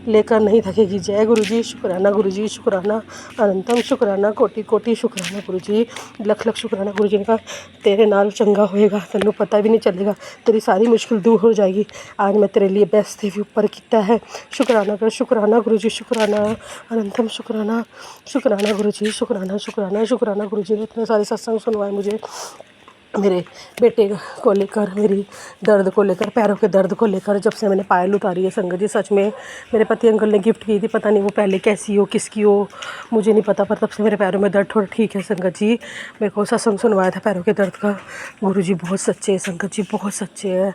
Speaker 4: लेकर नहीं थकेगी। जय गुरु जी, शुक्राना गुरु जी, शुक्राना अनंतम शुक्राना, कोटि कोटि शुक्राना गुरु जी, लख लख शुक्राना गुरु जी ने कहा तेरे नाल चंगा होएगा, तेनू पता भी नहीं चलेगा, तेरी सारी मुश्किल दूर हो जाएगी। आज मैं तेरे लिए बेस्ट थे भी ऊपर किया है। शुक्राना कर, शुक्राना गुरु जी, शुक्राना अनंतम शुक्राना, शुक्राना गुरु जी, शुक्राना शुक्राना शुक्राना गुरु जी ने इतने सारे सत्संग सुनवाए मुझे, मेरे बेटे को लेकर, मेरी दर्द को लेकर, पैरों के दर्द को लेकर। जब से मैंने पायल उतारी है संगत जी, सच में मेरे पति अंकल ने गिफ्ट की थी, पता नहीं वो पहले कैसी हो किसकी हो मुझे नहीं पता, पर तब से मेरे पैरों में दर्द थोड़ा ठीक है संगत जी। मेरे को सत्संग सुनवाया था पैरों के दर्द का। गुरु जी बहुत सच्चे हैं संगत जी, बहुत सच्चे हैं।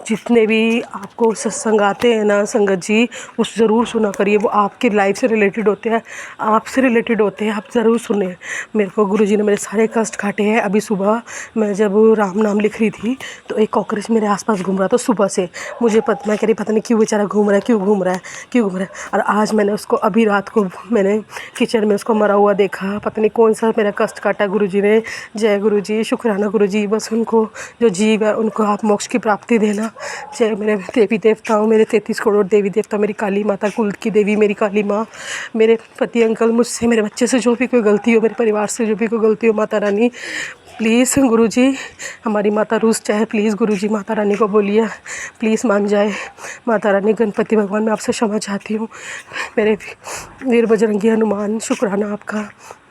Speaker 4: जितने भी आपको सत्संग आते हैं ना संगत जी, वो ज़रूर सुना करिए, वो आपकी लाइफ से रिलेटेड होते हैं, आपसे रिलेटेड होते हैं, आप ज़रूर सुने। मेरे को गुरु जी ने मेरे सारे कष्ट काटे हैं। अभी सुबह मैं जब राम नाम लिख रही थी तो एक कॉकरोच मेरे आसपास घूम रहा था सुबह से। मुझे मैं कह रही पता नहीं क्यों बेचारा घूम रहा है, क्यों घूम रहा है, क्यों घूम रहा है। और आज मैंने उसको अभी रात को मैंने किचन में उसको मरा हुआ देखा। पता नहीं कौन सा मेरा कष्ट काटा गुरु जी ने। जय गुरु जी, शुक्राना गुरु जी। बस उनको जो जीव है उनको आप मोक्ष की प्राप्ति देना। जय मेरे देवी देवताओं, मेरे 33 करोड़ देवी देवता, मेरी काली माता, कुल की देवी मेरी काली माँ, मेरे पति अंकल, मुझसे, मेरे बच्चे से जो भी कोई गलती हो, मेरे परिवार से जो भी कोई गलती हो, माता रानी प्लीज़ गुरुजी, हमारी माता रूस चाहे, प्लीज़ गुरुजी माता रानी को बोलिए प्लीज़ मान जाए। माता रानी, गणपति भगवान, मैं आपसे क्षमा चाहती हूँ। मेरे वीर बजरंगी हनुमान शुक्राना आपका,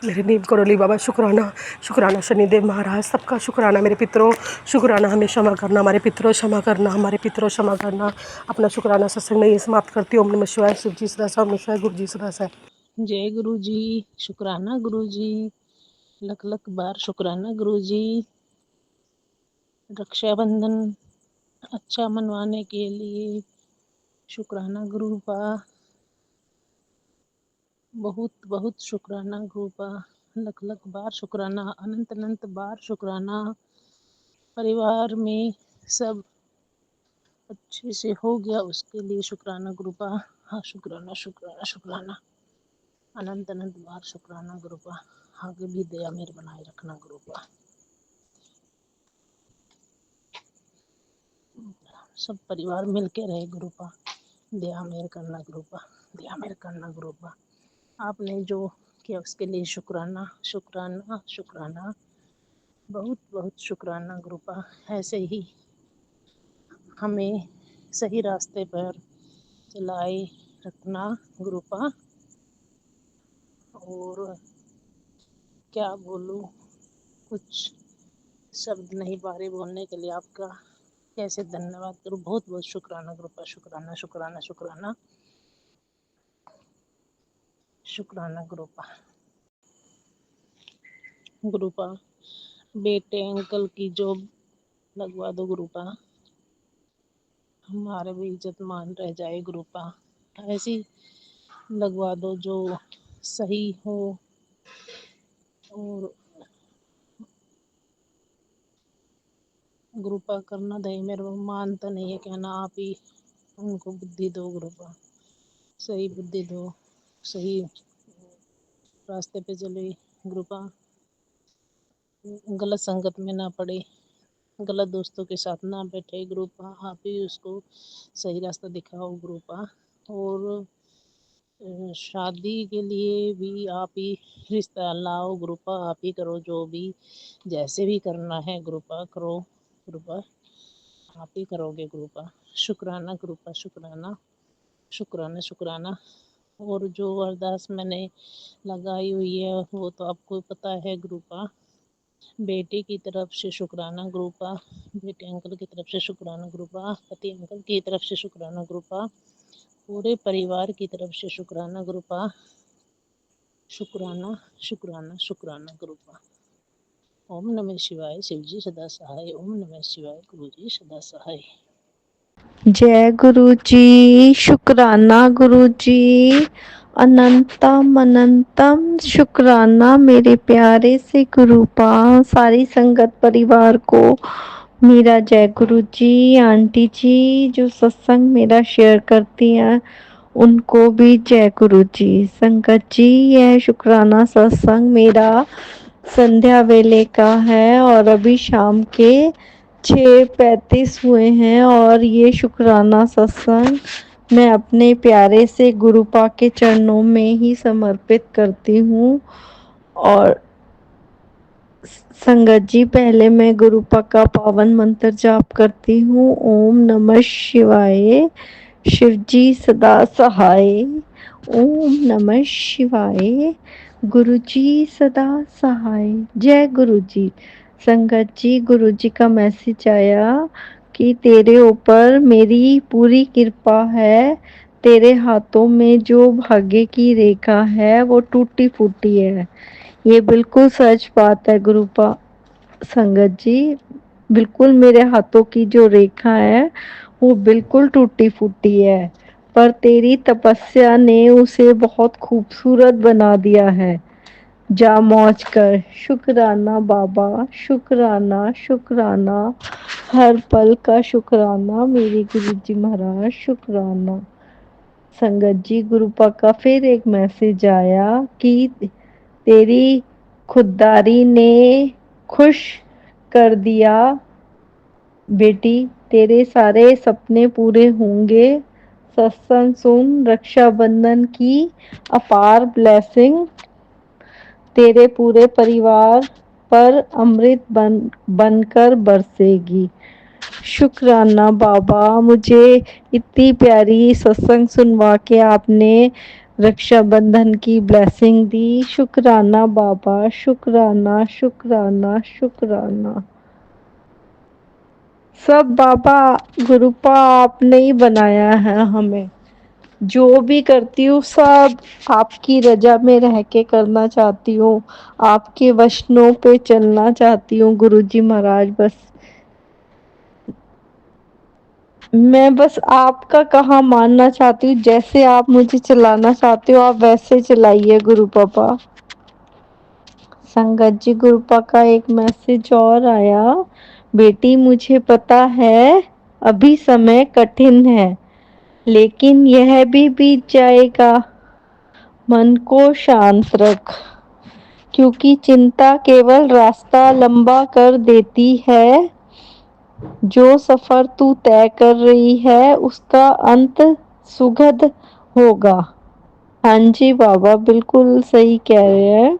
Speaker 4: मेरे नीम करोली बाबा शुक्राना, शुक्राना शनिदेव महाराज, सबका शुक्राना। मेरे पितरों शुक्राना, हमें क्षमा करना, हमारे पितरों क्षमा करना, हमारे पितरों क्षमा करना। अपना शुक्राना सत्संग में ये समाप्त करती हूँ। ओम नमः शिवाय। शिव जी सदा साहब, नमः शिवाय। गुरु जी सदा साहब।
Speaker 5: जय गुरु जी, शुक्राना गुरु जी, लख लख बार शुक्राना गुरु जी। रक्षाबंधन अच्छा मनवाने के लिए शुक्राना गुरु पा, बहुत बहुत शुक्राना गुरु पा, लख लख बार शुक्राना, अनंत अनंत बार शुक्राना। परिवार में सब अच्छे से हो गया उसके लिए शुक्राना गुरु पा। हाँ, शुक्राना शुक्राना शुक्राना, अनंत अनंत बार शुक्राना गुरु पा। आगे भी दया मेहर बनाए रखना गुरु पा। सब परिवार मिल के रहे गुरु पा, दया मेहर करना गुरु पा, दया मेहर करना गुरु पा। आपने जो किया उसके लिए शुक्राना शुक्राना शुक्राना, बहुत बहुत शुक्राना गुरु पा। ऐसे ही हमें सही रास्ते पर चलाए रखना गुरु पा। और क्या बोलूं, कुछ शब्द नहीं बारे बोलने के लिए। आपका कैसे धन्यवाद करूं। बहुत बहुत शुक्राना गुरु पा, शुक्राना शुक्राना शुक्राना शुक्राना गुरु पा। गुरु पा, बेटे अंकल की जॉब लगवा दो गुरु पा, हमारे भी इज्जत मान रह जाए गुरु पा। ऐसी लगवा दो जो सही हो। और गुरु पा करना दे, मेरे को मानता नहीं है कहना, आप ही उनको बुद्धि दो गुरु पा, सही बुद्धि दो, सही रास्ते पे चले गुरु पा, गलत संगत में ना पड़े, गलत दोस्तों के साथ ना बैठे गुरु पा। आप ही उसको सही रास्ता दिखाओ गुरु पा। और शादी के लिए भी आप ही रिश्ता लाओ गुरु पा, आप ही करो, जो भी जैसे भी करना है गुरु पा करो गुरु पा, आप ही करोगे गुरु पा। शुक्राना गुरु पा, शुक्राना शुक्राना शुक्राना। और जो अरदास मैंने लगाई हुई है वो तो आपको पता है गुरु पा। बेटे की तरफ से शुक्राना गुरु पा, बेटे अंकल की तरफ से शुक्राना गुरु पा, पति अंकल की तरफ से शुक्राना गुरु पा, पूरे परिवार की तरफ से शुक्राना गुरु पा। शुक्राना शुक्राना शुक्राना गुरु पा। ओम नमः शिवाय। शिव जी सदा सहाय। ओम नमः शिवाय। गुरु जी सदा सहाय।
Speaker 6: जय गुरु जी, शुक्राना गुरु जी, अनंतम अनंतम शुक्राना मेरे प्यारे से गुरु पा। सारी संगत परिवार को मेरा जय गुरु जी। आंटी जी जो सत्संग मेरा शेयर करती हैं उनको भी जय गुरु जी। संगत जी, यह शुक्राना सत्संग मेरा संध्या वेले का है और अभी शाम के 6:35 हुए हैं और ये शुक्राना सत्संग मैं अपने प्यारे से गुरुपा के चरणों में ही समर्पित करती हूँ। और संगत जी, पहले मैं गुरुपा का पावन मंत्र जाप करती हूँ। ओम नमः शिवाय, शिव जी सदा सहाय। ओम नमः शिवाय, गुरु जी सदा सहाय। जय गुरु जी। संगत जी, गुरु जी का मैसेज आया कि तेरे ऊपर मेरी पूरी कृपा है। तेरे हाथों में जो भाग्य की रेखा है वो टूटी फूटी है। ये बिल्कुल सच बात है गुरुपा। संगत जी, बिल्कुल मेरे हाथों की जो रेखा है वो बिल्कुल टूटी फूटी है, पर तेरी तपस्या ने उसे बहुत खूबसूरत बना दिया है। जा मौज कर। शुक्राना बाबा, शुक्राना शुक्राना, हर पल का शुक्राना मेरे गुरु जी महाराज, शुक्राना। संगत जी, गुरुपा का फिर एक मैसेज आया कि तेरी खुददारी ने खुश कर दिया बेटी, तेरे सारे सपने पूरे होंगे। सत्संग सुन, रक्षाबंधन की अपार ब्लेसिंग तेरे पूरे परिवार पर अमृत बनकर बरसेगी। शुक्राना बाबा, मुझे इतनी प्यारी सत्संग सुनवा के आपने रक्षाबंधन की ब्लेसिंग दी। शुक्राना बाबा, शुक्राना शुक्राना शुक्राना। सब बाबा गुरुपा आपने ही बनाया है हमें। जो भी करती हूँ सब आपकी रजा में रह के करना चाहती हूँ। आपके वचनों पे चलना चाहती हूँ गुरुजी महाराज। मैं बस आपका कहा मानना चाहती हूँ। जैसे आप मुझे चलाना चाहते हो आप वैसे चलाइए गुरु पापा। संगत जी, गुरुपा का एक मैसेज और आया। बेटी, मुझे पता है अभी समय कठिन है, लेकिन यह भी बीत जाएगा। मन को शांत रख, क्योंकि चिंता केवल रास्ता लंबा कर देती है। जो सफर तू तय कर रही है उसका अंत सुखद होगा। हाँ जी बाबा, बिल्कुल सही कह रहे हैं।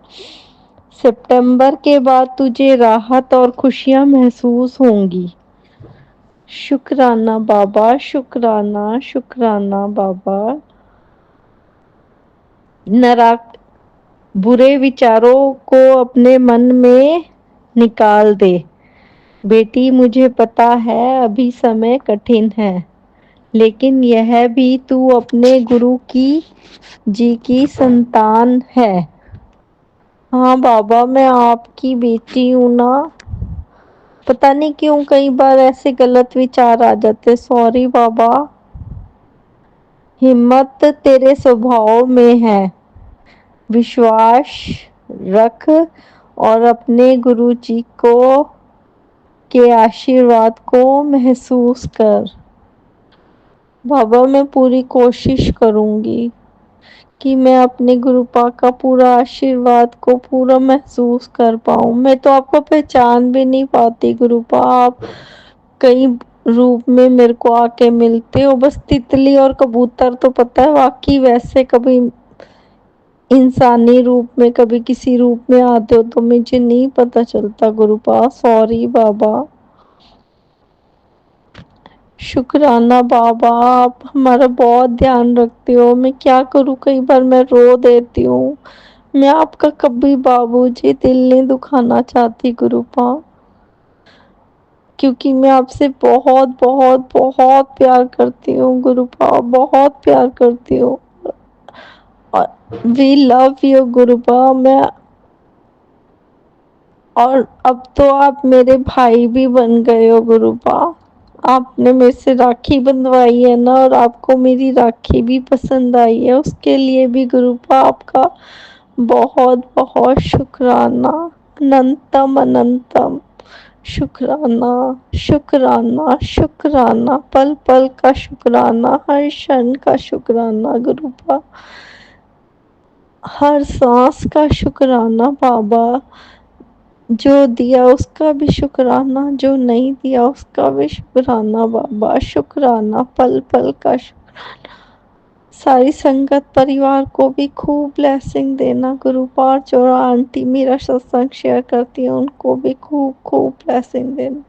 Speaker 6: सितंबर के बाद तुझे राहत और खुशियां महसूस होंगी। शुक्राना बाबा, शुक्राना शुक्राना बाबा। बुरे विचारों को अपने मन में निकाल दे। बेटी, मुझे पता है अभी समय कठिन है, लेकिन यह भी तू अपने गुरु जी की संतान है। हाँ बाबा, मैं आपकी बेटी हूँ ना। पता नहीं क्यों कई बार ऐसे गलत विचार आ जाते। सॉरी बाबा। हिम्मत तेरे स्वभाव में है। विश्वास रख और अपने गुरु जी के आशीर्वाद को महसूस कर। बाबा, मैं पूरी कोशिश करूंगी कि मैं अपने गुरुपा का पूरा आशीर्वाद को पूरा महसूस कर पाऊं। मैं तो आपको पहचान भी नहीं पाती गुरुपा। आप कई रूप में मेरे को आके मिलते हो। बस तितली और कबूतर तो पता है, बाकी वैसे कभी इंसानी रूप में कभी किसी रूप में आते हो तो मुझे नहीं पता चलता गुरुपा। सॉरी बाबा। शुक्राना बाबा, आप हमारा बहुत ध्यान रखते हो। मैं क्या करूं, कई बार मैं रो देती हूँ। मैं आपका कभी बाबूजी दिल नहीं दुखाना चाहती गुरुपा, क्योंकि मैं आपसे बहुत बहुत बहुत प्यार करती हूँ गुरुपा, बहुत प्यार करती हूँ। We love you गुरुपा। मैं और अब तो आप मेरे भाई भी बन गए हो गुरुपा। आपने मेरे से राखी बंधवाई है ना, और आपको मेरी राखी भी पसंद आई है। उसके लिए भी गुरुपा आपका बहुत बहुत शुक्राना। अनंतम अनंतम शुक्राना शुक्राना शुक्राना, पल पल का शुक्राना, हर क्षण का शुक्राना गुरुपा, हर सांस का शुक्राना बाबा। जो दिया उसका भी शुक्राना, जो नहीं दिया उसका भी शुक्राना बाबा। शुक्राना, पल पल का शुक्राना। सारी संगत परिवार को भी खूब ब्लेसिंग देना गुरुपाल। जो आंटी मेरा सत्संग शेयर करती है उनको भी खूब खूब ब्लेसिंग देना।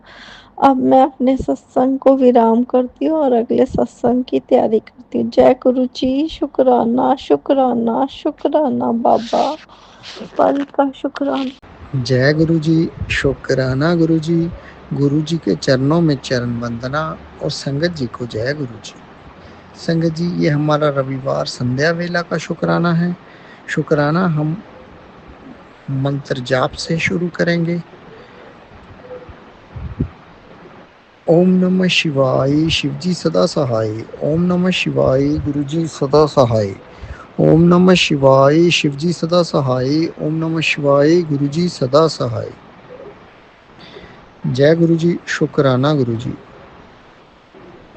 Speaker 6: अब मैं अपने सत्संग को विराम करती हूँ और अगले सत्संग की तैयारी करती हूँ। जय गुरु जी। शुक्राना शुक्राना शुक्राना बाबा, पल का शुक्राना।
Speaker 7: जय गुरु जी। शुक्राना गुरु जी। गुरु जी के चरणों में चरण वंदना और संगत जी को जय गुरु जी। संगत जी, ये हमारा रविवार संध्या वेला का शुक्राना है। शुक्राना हम मंत्र जाप से शुरू करेंगे। ओम नमः शिवाय, शिवजी सदा सहाय। ओम नमः शिवाय, गुरुजी सदा सहाय। ओम नमः शिवाय, शिवजी सदा सहाय। ओम नमः शिवाय, गुरुजी सदा सहाय। जय गुरुजी। शुक्राना गुरुजी।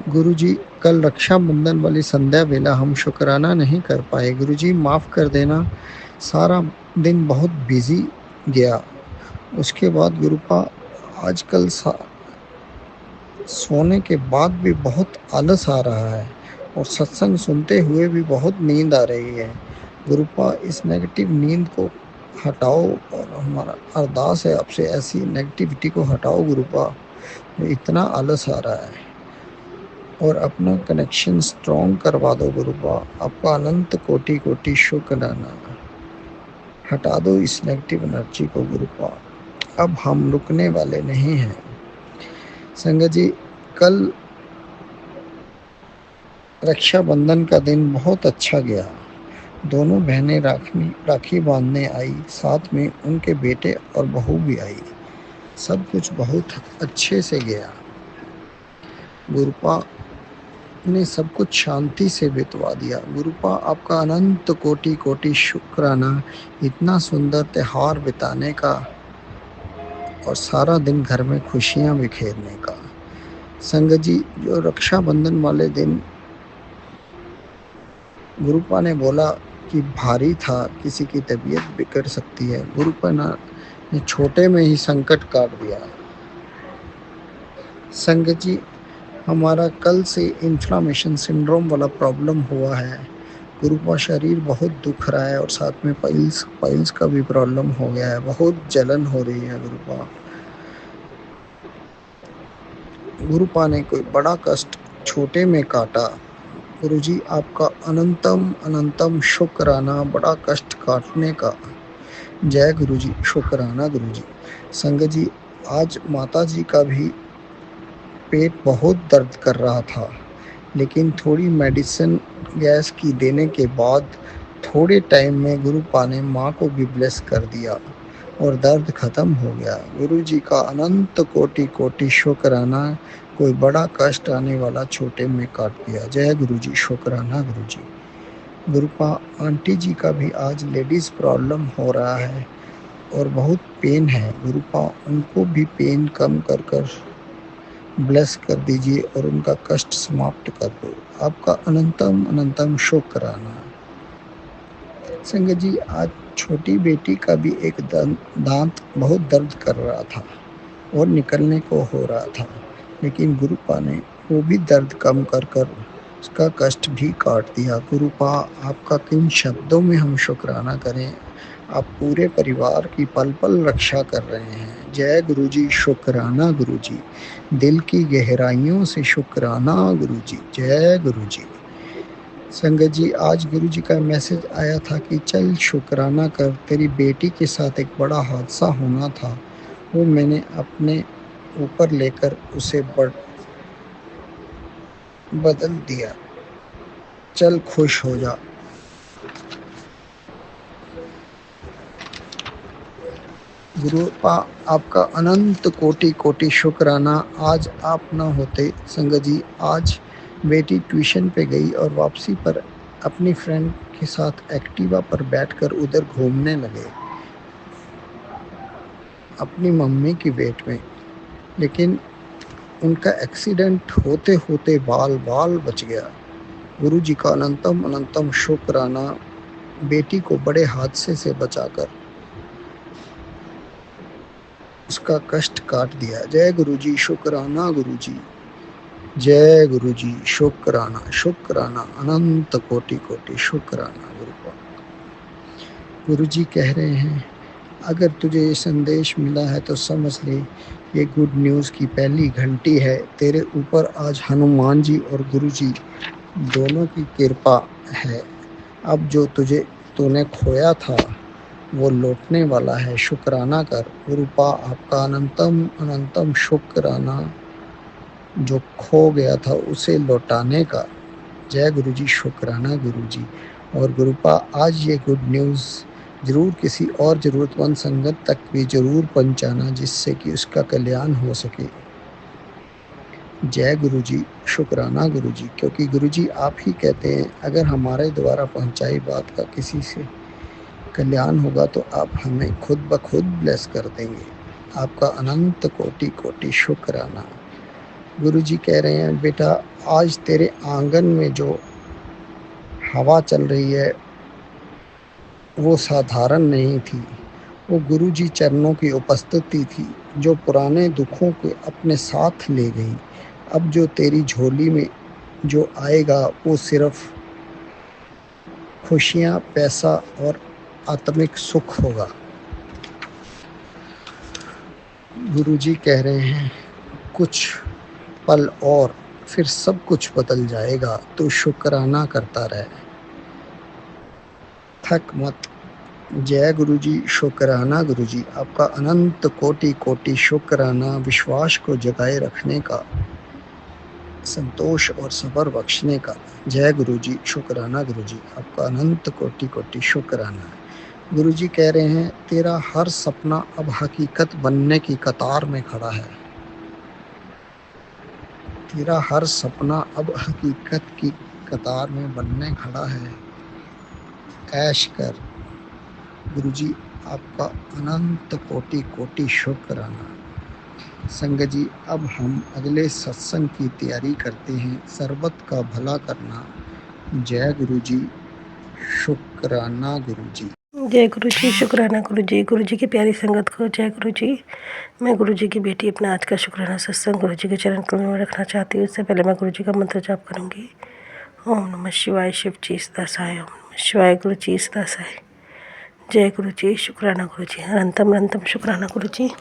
Speaker 7: गुरुजी, कल रक्षाबंधन वाली संध्या वेला हम शुक्राना नहीं कर पाए। गुरुजी माफ़ कर देना, सारा दिन बहुत बिजी गया। उसके बाद गुरुपा आजकल सोने के बाद भी बहुत आलस आ रहा है और सत्संग सुनते हुए भी बहुत नींद आ रही है। गुरुपा इस नेगेटिव नींद को हटाओ और हमारा अरदास है आपसे, ऐसी नेगेटिविटी को हटाओ गुरुपा। इतना आलस आ रहा है और अपना कनेक्शन स्ट्रॉन्ग करवा दो गुरुपा। आपका अनंत कोटि कोटि शुक्राना। हटा दो इस नेगेटिव एनर्जी को गुरुपा। अब हम रुकने वाले नहीं हैं। संगत जी, कल रक्षाबंधन का दिन बहुत अच्छा गया। दोनों बहनें राखी बांधने आई, साथ में उनके बेटे और बहू भी आई। सब कुछ बहुत अच्छे से गया। गुरुपा ने सब कुछ शांति से बितवा दिया। गुरुपा, आपका अनंत कोटि कोटि शुक्राना इतना सुंदर त्योहार बिताने का और सारा दिन घर में खुशियां बिखेरने का। संगत जी, जो रक्षाबंधन वाले दिन गुरुपा ने बोला कि भारी था, किसी की तबीयत बिगड़ सकती है, गुरुपा ने छोटे में ही संकट काट दिया। संगत जी, हमारा कल से इन्फ्लामेशन सिंड्रोम वाला प्रॉब्लम हुआ है। गुरुपा शरीर बहुत दुख रहा है और साथ में पाइल्स का भी प्रॉब्लम हो गया है। बहुत जलन हो रही है गुरुपा। गुरुपा ने कोई बड़ा कष्ट छोटे में काटा। गुरुजी, आपका अनंतम अनंतम शुक्राना बड़ा कष्ट काटने का। जय गुरुजी। शुक्राना गुरुजी। संगत जी, आज माता जी का भी पेट बहुत दर्द कर रहा था, लेकिन थोड़ी मेडिसिन गैस की देने के बाद थोड़े टाइम में गुरुपा ने माँ को भी ब्लेस कर दिया और दर्द खत्म हो गया। गुरुजी का अनंत कोटि कोटि शुक्राना। कोई बड़ा कष्ट आने वाला छोटे में काट दिया। जय गुरुजी। शुक्राना गुरुजी। गुरुपा, आंटी जी का भी आज लेडीज प्रॉब्लम हो रहा है और बहुत पेन है। गुरुपा, उनको भी पेन कम कर ब्लेस कर दीजिए और उनका कष्ट समाप्त कर दो। आपका अनंतम अनंतम शुक्राना। संगत जी, आज छोटी बेटी का भी एक दांत बहुत दर्द कर रहा था और निकलने को हो रहा था, लेकिन गुरुपा ने वो भी दर्द कम कर उसका कष्ट भी काट दिया। गुरुपा, आपका किन शब्दों में हम शुक्राना करें। आप पूरे परिवार की पल पल रक्षा कर रहे हैं। जय गुरुजी। शुक्राना गुरुजी। दिल की गहराइयों से शुक्राना गुरुजी। जय गुरुजी। संगत जी, आज गुरुजी का मैसेज आया था कि चल शुक्राना कर, तेरी बेटी के साथ एक बड़ा हादसा होना था, वो मैंने अपने ऊपर लेकर उसे बदल दिया। चल खुश हो जा। गुरुपा, आपका अनंत कोटि कोटि शुक्राना। आज आप ना होते संगत जी, आज बेटी ट्यूशन पे गई और वापसी पर अपनी फ्रेंड के साथ एक्टिवा पर बैठकर उधर घूमने लगे अपनी मम्मी की वेट में, लेकिन उनका एक्सीडेंट होते होते बाल बच गया। गुरुजी का अनंतम अनंतम शुक्राना, बेटी को बड़े हादसे से बचाकर उसका कष्ट काट दिया। जय गुरुजी। शुक्राना गुरुजी। जय गुरु जी, शुक्राना शुक्राना, अनंत कोटि कोटि शुक्राना गुरुपा। गुरु जी कह रहे हैं, अगर तुझे ये संदेश मिला है तो समझ ले ये गुड न्यूज़ की पहली घंटी है। तेरे ऊपर आज हनुमान जी और गुरु जी दोनों की कृपा है। अब जो तूने खोया था वो लौटने वाला है। शुक्राना कर गुरुपा, आपका अनंतम अनंतम शुक्राना जो खो गया था उसे लौटाने का। जय गुरु जी, शुक्राना गुरु जी। और गुरुपा, आज ये गुड न्यूज़ ज़रूर किसी और ज़रूरतमंद संगत तक भी ज़रूर पहुंचाना, जिससे कि उसका कल्याण हो सके। जय गुरु जी, शुक्राना गुरु जी। क्योंकि गुरु जी आप ही कहते हैं, अगर हमारे द्वारा पहुंचाई बात का किसी से कल्याण होगा तो आप हमें खुद ब खुद ब्लेस कर देंगे। आपका अनंत कोटि कोटि शुक्राना। गुरु जी कह रहे हैं, बेटा आज तेरे आंगन में जो हवा चल रही है वो साधारण नहीं थी, वो गुरु जी चरणों की उपस्थिति थी जो पुराने दुखों को अपने साथ ले गई। अब जो तेरी झोली में जो आएगा वो सिर्फ खुशियाँ, पैसा और आत्मिक सुख होगा। गुरु जी कह रहे हैं, कुछ पल और फिर सब कुछ बदल जाएगा। तो शुक्राना करता रहे, थक मत। जय गुरु जी, शुक्राना गुरु जी। आपका अनंत कोटि कोटि शुक्राना, विश्वास को जगाए रखने का, संतोष और सब्र बख्शने का। जय गुरु जी, शुक्राना गुरु जी। आपका अनंत कोटि कोटि शुक्राना। गुरु जी कह रहे हैं, तेरा हर सपना अब हकीकत बनने की कतार में खड़ा है। तेरा हर सपना अब हकीकत की कतार में बनने खड़ा है। ऐश कर। गुरु जी आपका अनंत कोटि कोटि शुक्राना। संगत जी, अब हम अगले सत्संग की तैयारी करते हैं। सर्बत का भला करना। जय गुरु जी, शुक्राना गुरु जी।
Speaker 4: जय गुरु जी, शुक्राना गुरु जी। गुरु जी की प्यारी संगत को जय गुरु जी। मैं गुरु जी की बेटी अपना आज का शुक्राना सत्संग गुरु जी के चरण कमलों में रखना चाहती हूँ। इससे पहले मैं गुरु जी का मंत्र जाप करूँगी। ओम नमः शिवाय, शिव जी सदा सहाय। ओम नमः शिवाय, गुरु जी सदा सहाय। जय गुरु जी, शुक्राना गुरु जी। अनंतम अनंतम शुक्राना गुरु जी।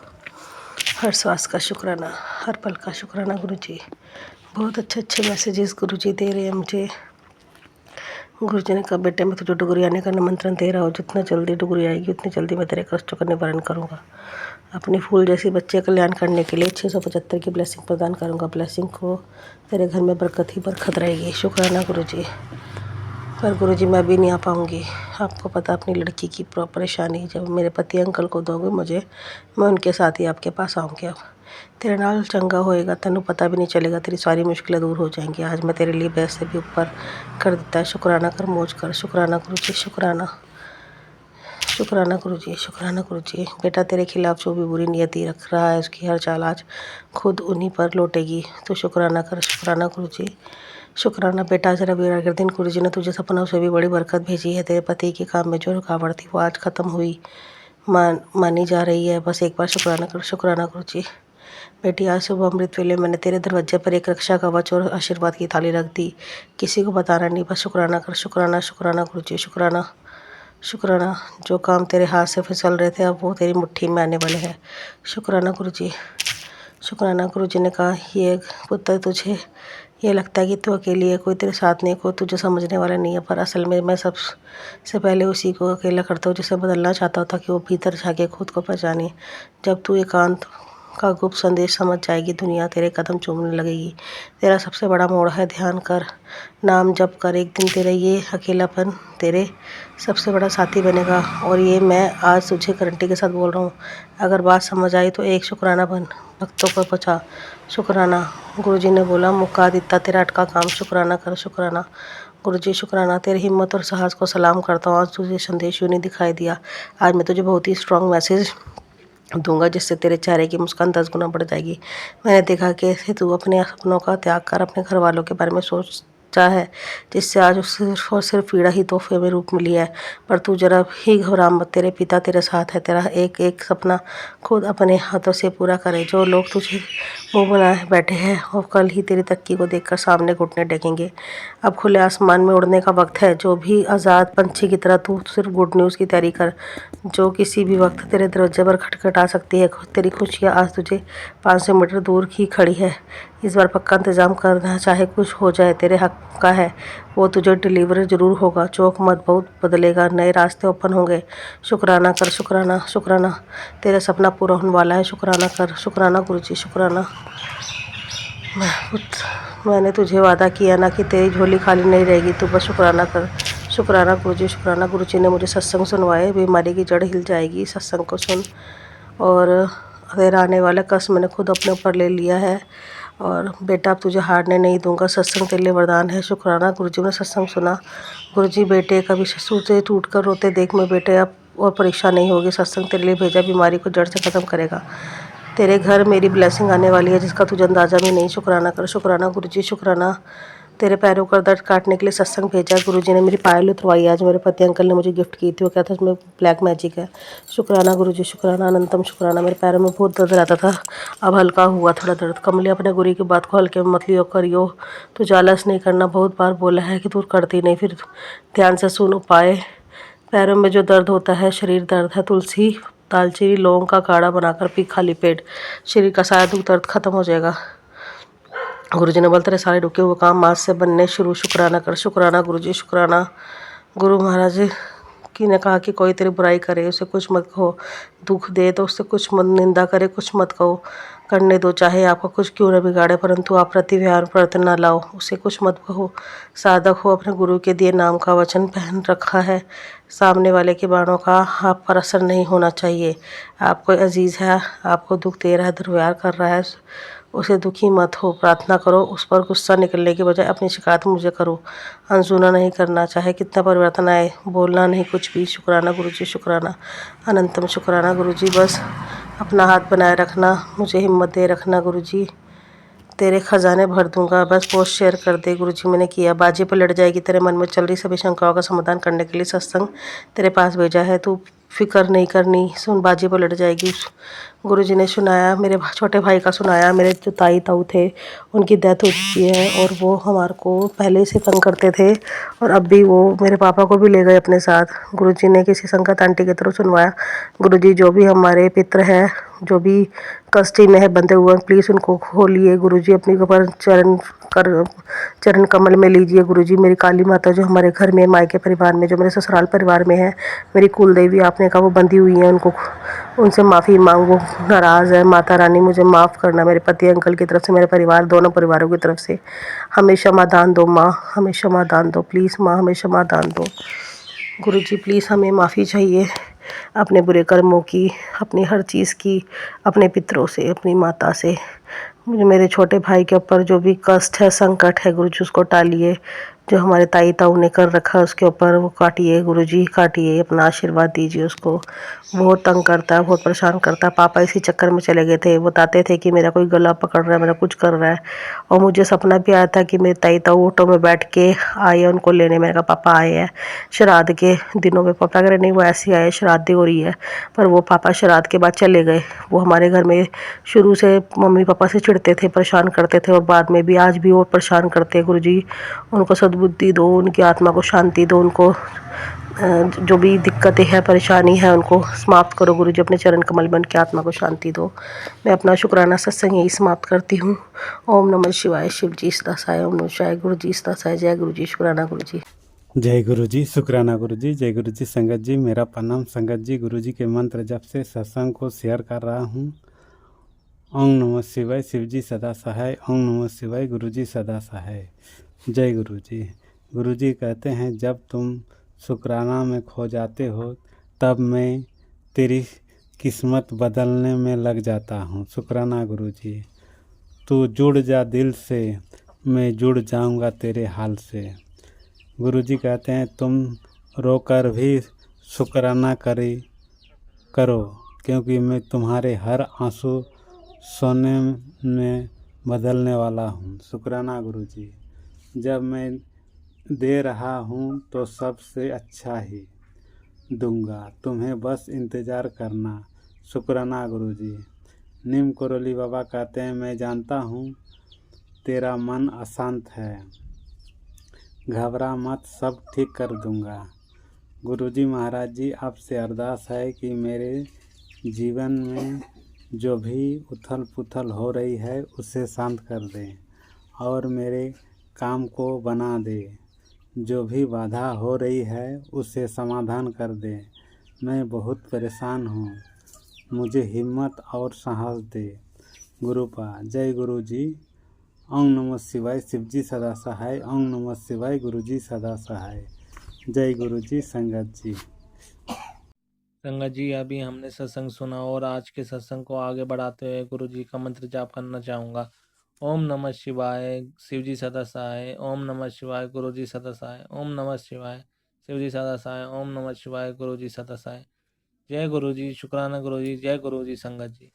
Speaker 4: हर श्वास का शुक्राना, हर पल का शुक्राना गुरु जी। बहुत अच्छे अच्छे मैसेजेस गुरु जी दे रहे हैं मुझे। गुरु जी ने कहा, बेटे मैं तुझे डुगरी आने का निमंत्रण दे रहा हूँ। जितना जल्दी डुगरी आएगी उतनी जल्दी मैं तेरे कष्टों का निवारण करूँगा। अपनी फूल जैसी बच्चे कल्याण करने के लिए 675 की ब्लेसिंग प्रदान करूँगा। ब्लेसिंग को तेरे घर में बरकत ही बरकत रहेगी। शुक्राना गुरु जी। पर गुरु जी मैं भी नहीं आ पाऊँगी। आपको पता अपनी लड़की की परेशानी, जब मेरे पति अंकल को दोगे मुझे, मैं उनके साथ ही आपके पास आऊँगी। अब तेरे नाल चंगा होएगा, तेनू पता भी नहीं चलेगा, तेरी सारी मुश्किलें दूर हो जाएंगी। आज मैं तेरे लिए बैस से भी ऊपर कर देता है। शुक्राना कर, मौज कर। शुक्राना गुरु जी, शुक्राना। शुक्राना गुरु जी, शुक्राना गुरु जी। बेटा तेरे खिलाफ जो भी बुरी नियति रख रहा है उसकी हर चाल आज खुद उन्हीं पर लौटेगी। तो शुक्राना कर। शुक्राना गुरु जी, शुक्राना। बेटा जरा रविवार दिन गुरु जी ने तुझे सपनों से भी बड़ी बरकत भेजी है। तेरे पति के काम में जो रुकावट थी वो आज ख़त्म हुई, मानी जा रही है। बस एक बार शुक्राना कर। शुक्राना गुरु जी। बेटी आज सुबह अमृत वेले मैंने तेरे दरवाजे पर एक रक्षा कवच और आशीर्वाद की थाली रख दी। किसी को बताना नहीं, बस शुक्राना कर। शुक्राना शुक्राना गुरु जी, शुक्राना शुक्राना। जो काम तेरे हाथ से फिसल रहे थे अब वो तेरी मुट्ठी में आने वाले हैं। शुक्राना गुरु जी, शुक्राना। गुरु जी ने कहा, ये पुत्र तुझे ये लगता है कि तू अकेली है, कोई तेरे साथ नहीं, कोई तुझे समझने वाला नहीं है, पर असल में मैं सबसे पहले उसी को अकेला करता हूँ जिसे बदलना चाहता हूँ, ताकि वो भीतर जाके खुद को पहचाने। जब तू एकांत का गुप्त संदेश समझ जाएगी, दुनिया तेरे कदम चूमने लगेगी। तेरा सबसे बड़ा मोड़ है, ध्यान कर, नाम जप कर। एक दिन तेरा ये अकेलापन तेरे सबसे बड़ा साथी बनेगा। और ये मैं आज तुझे गारंटी के साथ बोल रहा हूँ। अगर बात समझ आई तो एक शुक्राना बन, भक्तों को पहुँचा। शुक्राना। गुरु जी ने बोला, मुका दिता तेरा अटका काम। शुक्राना कर। शुक्राना गुरु जी, शुक्राना। तेरी हिम्मत और साहस को सलाम करता हूँ। आज तुझे संदेश यूँ नहीं दिखाई दिया। आज मैं तुझे बहुत ही स्ट्रॉन्ग मैसेज दूंगा जिससे तेरे चेहरे की मुस्कान 10 गुना बढ़ जाएगी। मैंने देखा कि तू अपने सपनों का त्याग कर अपने घर वालों के बारे में सोचता है, जिससे आज सिर्फ और सिर्फ पीड़ा ही तोहफे में रूप मिली है। पर तू जरा ही घबरा मत, तेरे पिता तेरे साथ है। तेरा एक एक सपना खुद अपने हाथों से पूरा करे। जो लोग तुझे मुंह बनाए बैठे हैं और कल ही तेरी तक्की को देखकर सामने घुटने टेकेंगे। अब खुले आसमान में उड़ने का वक्त है। जो भी आज़ाद पंछी की तरह तू सिर्फ गुड न्यूज़ की तैयारी कर, जो किसी भी वक्त तेरे दरवाजे पर खटखटा सकती है। तेरी खुशियाँ आज तुझे 500 मीटर दूर ही खड़ी है। इस बार पक्का इंतज़ाम करना, चाहे कुछ हो जाए तेरे हक का है, वो तुझे डिलीवर ज़रूर होगा। चौक मत, बहुत बदलेगा, नए रास्ते ओपन होंगे। शुक्राना कर, शुक्राना शुक्राना, तेरा सपना पूरा होने वाला है। शुक्राना कर, शुक्राना गुरुजी, शुक्राना। मैंने तुझे वादा किया ना कि तेरी झोली खाली नहीं रहेगी, तू बस शुक्राना कर। शुक्राना गुरुजी, शुक्राना। गुरुजी ने मुझे सत्संग सुनवाए, बीमारी की जड़ हिल जाएगी। सत्संग को सुन, और तेरा आने वाला कष्ट मैंने खुद अपने ऊपर ले लिया है, और बेटा अब तुझे हारने नहीं दूंगा। सत्संग तेरे लिए वरदान है। शुक्राना गुरुजी, ने सत्संग सुना। गुरुजी, बेटे कभी ससुर से टूट कर रोते देख मैं बेटे अब और परीक्षा नहीं होगी। सत्संग तेरे लिए भेजा, बीमारी को जड़ से ख़त्म करेगा। तेरे घर मेरी ब्लेसिंग आने वाली है, जिसका तुझे अंदाज़ा भी नहीं। शुक्राना कर, शुक्राना गुरुजी, शुक्राना। तेरे पैरों का दर्द काटने के लिए सत्संग भेजा। गुरुजी ने मेरी पायल उतरवाई। आज मेरे पति अंकल ने मुझे गिफ्ट की थी, वो कहता उसमें ब्लैक मैजिक है। शुक्राना गुरुजी, शुक्राना अनंतम शुक्राना। मेरे पैरों में बहुत दर्द रहता था, अब हल्का हुआ थोड़ा दर्द। कमले, अपने गुरु की बात को हल्के में मत लियो करियो, तुझे आलस नहीं करना। बहुत बार बोला है कि तू करती नहीं, फिर ध्यान से सुन उपाय। पैरों में जो दर्द होता है शरीर दर्द है, तुलसी दालचीनी लौंग का काढ़ा बनाकर पी खाली पेट, शरीर का सारा दुख दर्द खत्म हो जाएगा। गुरुजी ने बोला तेरे सारे रुके हुए काम आज से बनने शुरू। शुक्राना कर, शुक्राना गुरुजी, शुक्राना। गुरु महाराज की ने कहा कि कोई तेरी बुराई करे उसे कुछ मत कहो, दुख दे तो उससे कुछ मत, निंदा करे कुछ मत कहो, करने दो चाहे आपका कुछ क्यों न बिगाड़े, परंतु आप प्रतिव्यान व्रत न लाओ, उसे कुछ मत कहो। साधक हो, अपने गुरु के दिए नाम का वचन पहन रखा है, सामने वाले के बाणों का आप पर असर नहीं होना चाहिए। आपको अजीज है, आपको दुख दे रहा है, दुर्व्यवहार कर रहा है, उसे दुखी मत हो, प्रार्थना करो। उस पर गुस्सा निकलने के बजाय अपनी शिकायत मुझे करो। अनसुना नहीं करना, चाहे कितना परिवर्तन आए, बोलना नहीं कुछ भी। शुक्राना गुरुजी, शुक्राना अनंतम शुक्राना गुरुजी। बस अपना हाथ बनाए रखना, मुझे हिम्मत दे रखना गुरुजी, तेरे खजाने भर दूंगा। बस पोस्ट शेयर कर दे गुरुजी, मैंने किया। बाजी पर लड़ जाएगी, तेरे मन में चल रही सभी शंकाओं का समाधान करने के लिए सत्संग तेरे पास भेजा है, तू फिक्र नहीं करनी, सुन बाजी पर लड़ जाएगी। गुरुजी ने सुनाया, मेरे छोटे भाई का सुनाया। मेरे जो ताई ताऊ थे उनकी डेथ हो चुकी है, और वो हमारे को पहले से तंग करते थे, और अब भी वो मेरे पापा को भी ले गए अपने साथ। गुरुजी ने किसी संगत आंटी की तरफ सुनवाया। गुरुजी, जो भी हमारे पित्र हैं, जो भी कस्टडी में है बंधे हुए, प्लीज़ उनको खोलिए गुरुजी, अपनी ऊपर चरण कमल में लीजिए गुरुजी। मेरी काली माता जो हमारे घर में, मायके परिवार में, जो मेरे ससुराल परिवार में है, मेरी कुल देवी आपने कहा वो बंधी हुई है, उनको उनसे माफ़ी मांगो, नाराज़ है। माता रानी मुझे माफ़ करना, मेरे पति अंकल की तरफ से, मेरे परिवार दोनों परिवारों की तरफ से हमेशा माँ दान दो, माँ हमेशा माँ दान दो, प्लीज़ माँ हमेशा माँ दान दो गुरुजी। प्लीज़ हमें माफ़ी चाहिए अपने बुरे कर्मों की, अपनी हर चीज़ की, अपने पितरों से, अपनी माता से। मुझे मेरे छोटे भाई के ऊपर जो भी कष्ट है, संकट है गुरुजी, उसको टालिए। जो हमारे ताई ताऊ ने कर रखा है उसके ऊपर वो काटिए गुरुजी, काटिए, अपना आशीर्वाद दीजिए उसको। बहुत तंग करता है, बहुत परेशान करता है। पापा इसी चक्कर में चले गए थे, बताते थे कि मेरा कोई गला पकड़ रहा है, मेरा कुछ कर रहा है। और मुझे सपना भी आया था कि मेरे ताई ताऊ ऑटो में बैठ के आए उनको लेने। मैंने कहा पापा आए हैं श्राद्ध के दिनों में। पापा कह रहे नहीं वो ऐसे आए, श्राद्ध हो रही है। पर वो पापा श्राद्ध के बाद चले गए। वो हमारे घर में शुरू से मम्मी पापा से चिढ़ते थे, परेशान करते थे, और बाद में भी आज भी और परेशान करते हैं गुरुजी। उनको सद्बुद्धि दो, उनकी आत्मा को शांति दो, उनको जो भी दिक्कतें हैं, परेशानी है, उनको समाप्त करो गुरुजी। अपने चरण कमल में उनकी आत्मा को शांति दो। मैं अपना शुक्राना सत्संग यही समाप्त करती हूँ। ओम नमः शिवाय, शिव जी सदा सहाय, ओम नमः शिवाय, गुरु जी सदा सहाय। जय गुरु जी, शुक्राना गुरु जी।
Speaker 8: जय गुरु जी, शुक्राना गुरु जी, जय गुरु जी। संगत जी मेरा प्रणाम। संगत जी, गुरु जी के मंत्र जब से सत्संग को शेयर कर रहा हूँ। ओम नमः शिवाय, शिव जी सदा सहाय, ओम नमः शिवाय, गुरु जी सदा सहाय। जय गुरु जी। गुरु जी कहते हैं जब तुम शुक्राना में खो जाते हो तब मैं तेरी किस्मत बदलने में लग जाता हूँ। शुक्राना गुरु जी। तू जुड़ जा दिल से, मैं जुड़ जाऊँगा तेरे हाल से। गुरु जी कहते हैं तुम रोकर भी शुक्राना करो, क्योंकि मैं तुम्हारे हर आंसू सोने में बदलने वाला हूँ। शुक्राना गुरु जी। जब मैं दे रहा हूँ तो सबसे अच्छा ही दूंगा, तुम्हें बस इंतज़ार करना। शुक्राना गुरु जी। नीम करोली बाबा कहते हैं, मैं जानता हूँ तेरा मन अशांत है, घबरा मत, सब ठीक कर दूंगा। गुरुजी महाराज जी, आपसे अरदास है कि मेरे जीवन में जो भी उथल पुथल हो रही है उसे शांत कर दे और मेरे काम को बना दे। जो भी बाधा हो रही है उसे समाधान कर दे। मैं बहुत परेशान हूँ, मुझे हिम्मत और साहस दे। गुरुपा जय गुरु जी। ओम नमः शिवाय, शिवजी सदा सहाय। ओम नमः शिवाय, गुरुजी सदा सहाय। जय गुरु जी, संगत जी।
Speaker 1: संगत जी, अभी हमने सत्संग सुना और आज के सत्संग को आगे बढ़ाते हुए गुरु जी का मंत्र जाप करना चाहूँगा। ओम नमः शिवाय, शिवजी सदा सहाय। ओम नमः शिवाय, गुरु जी सदा सहाय। ओम नमः शिवाय, शिवजी सदा सहाय। ओम नमः शिवाय, गुरु जी सदा सहाय। जय गुरु जी, शुक्राना गुरु जी, जय गुरु जी, संगत जी।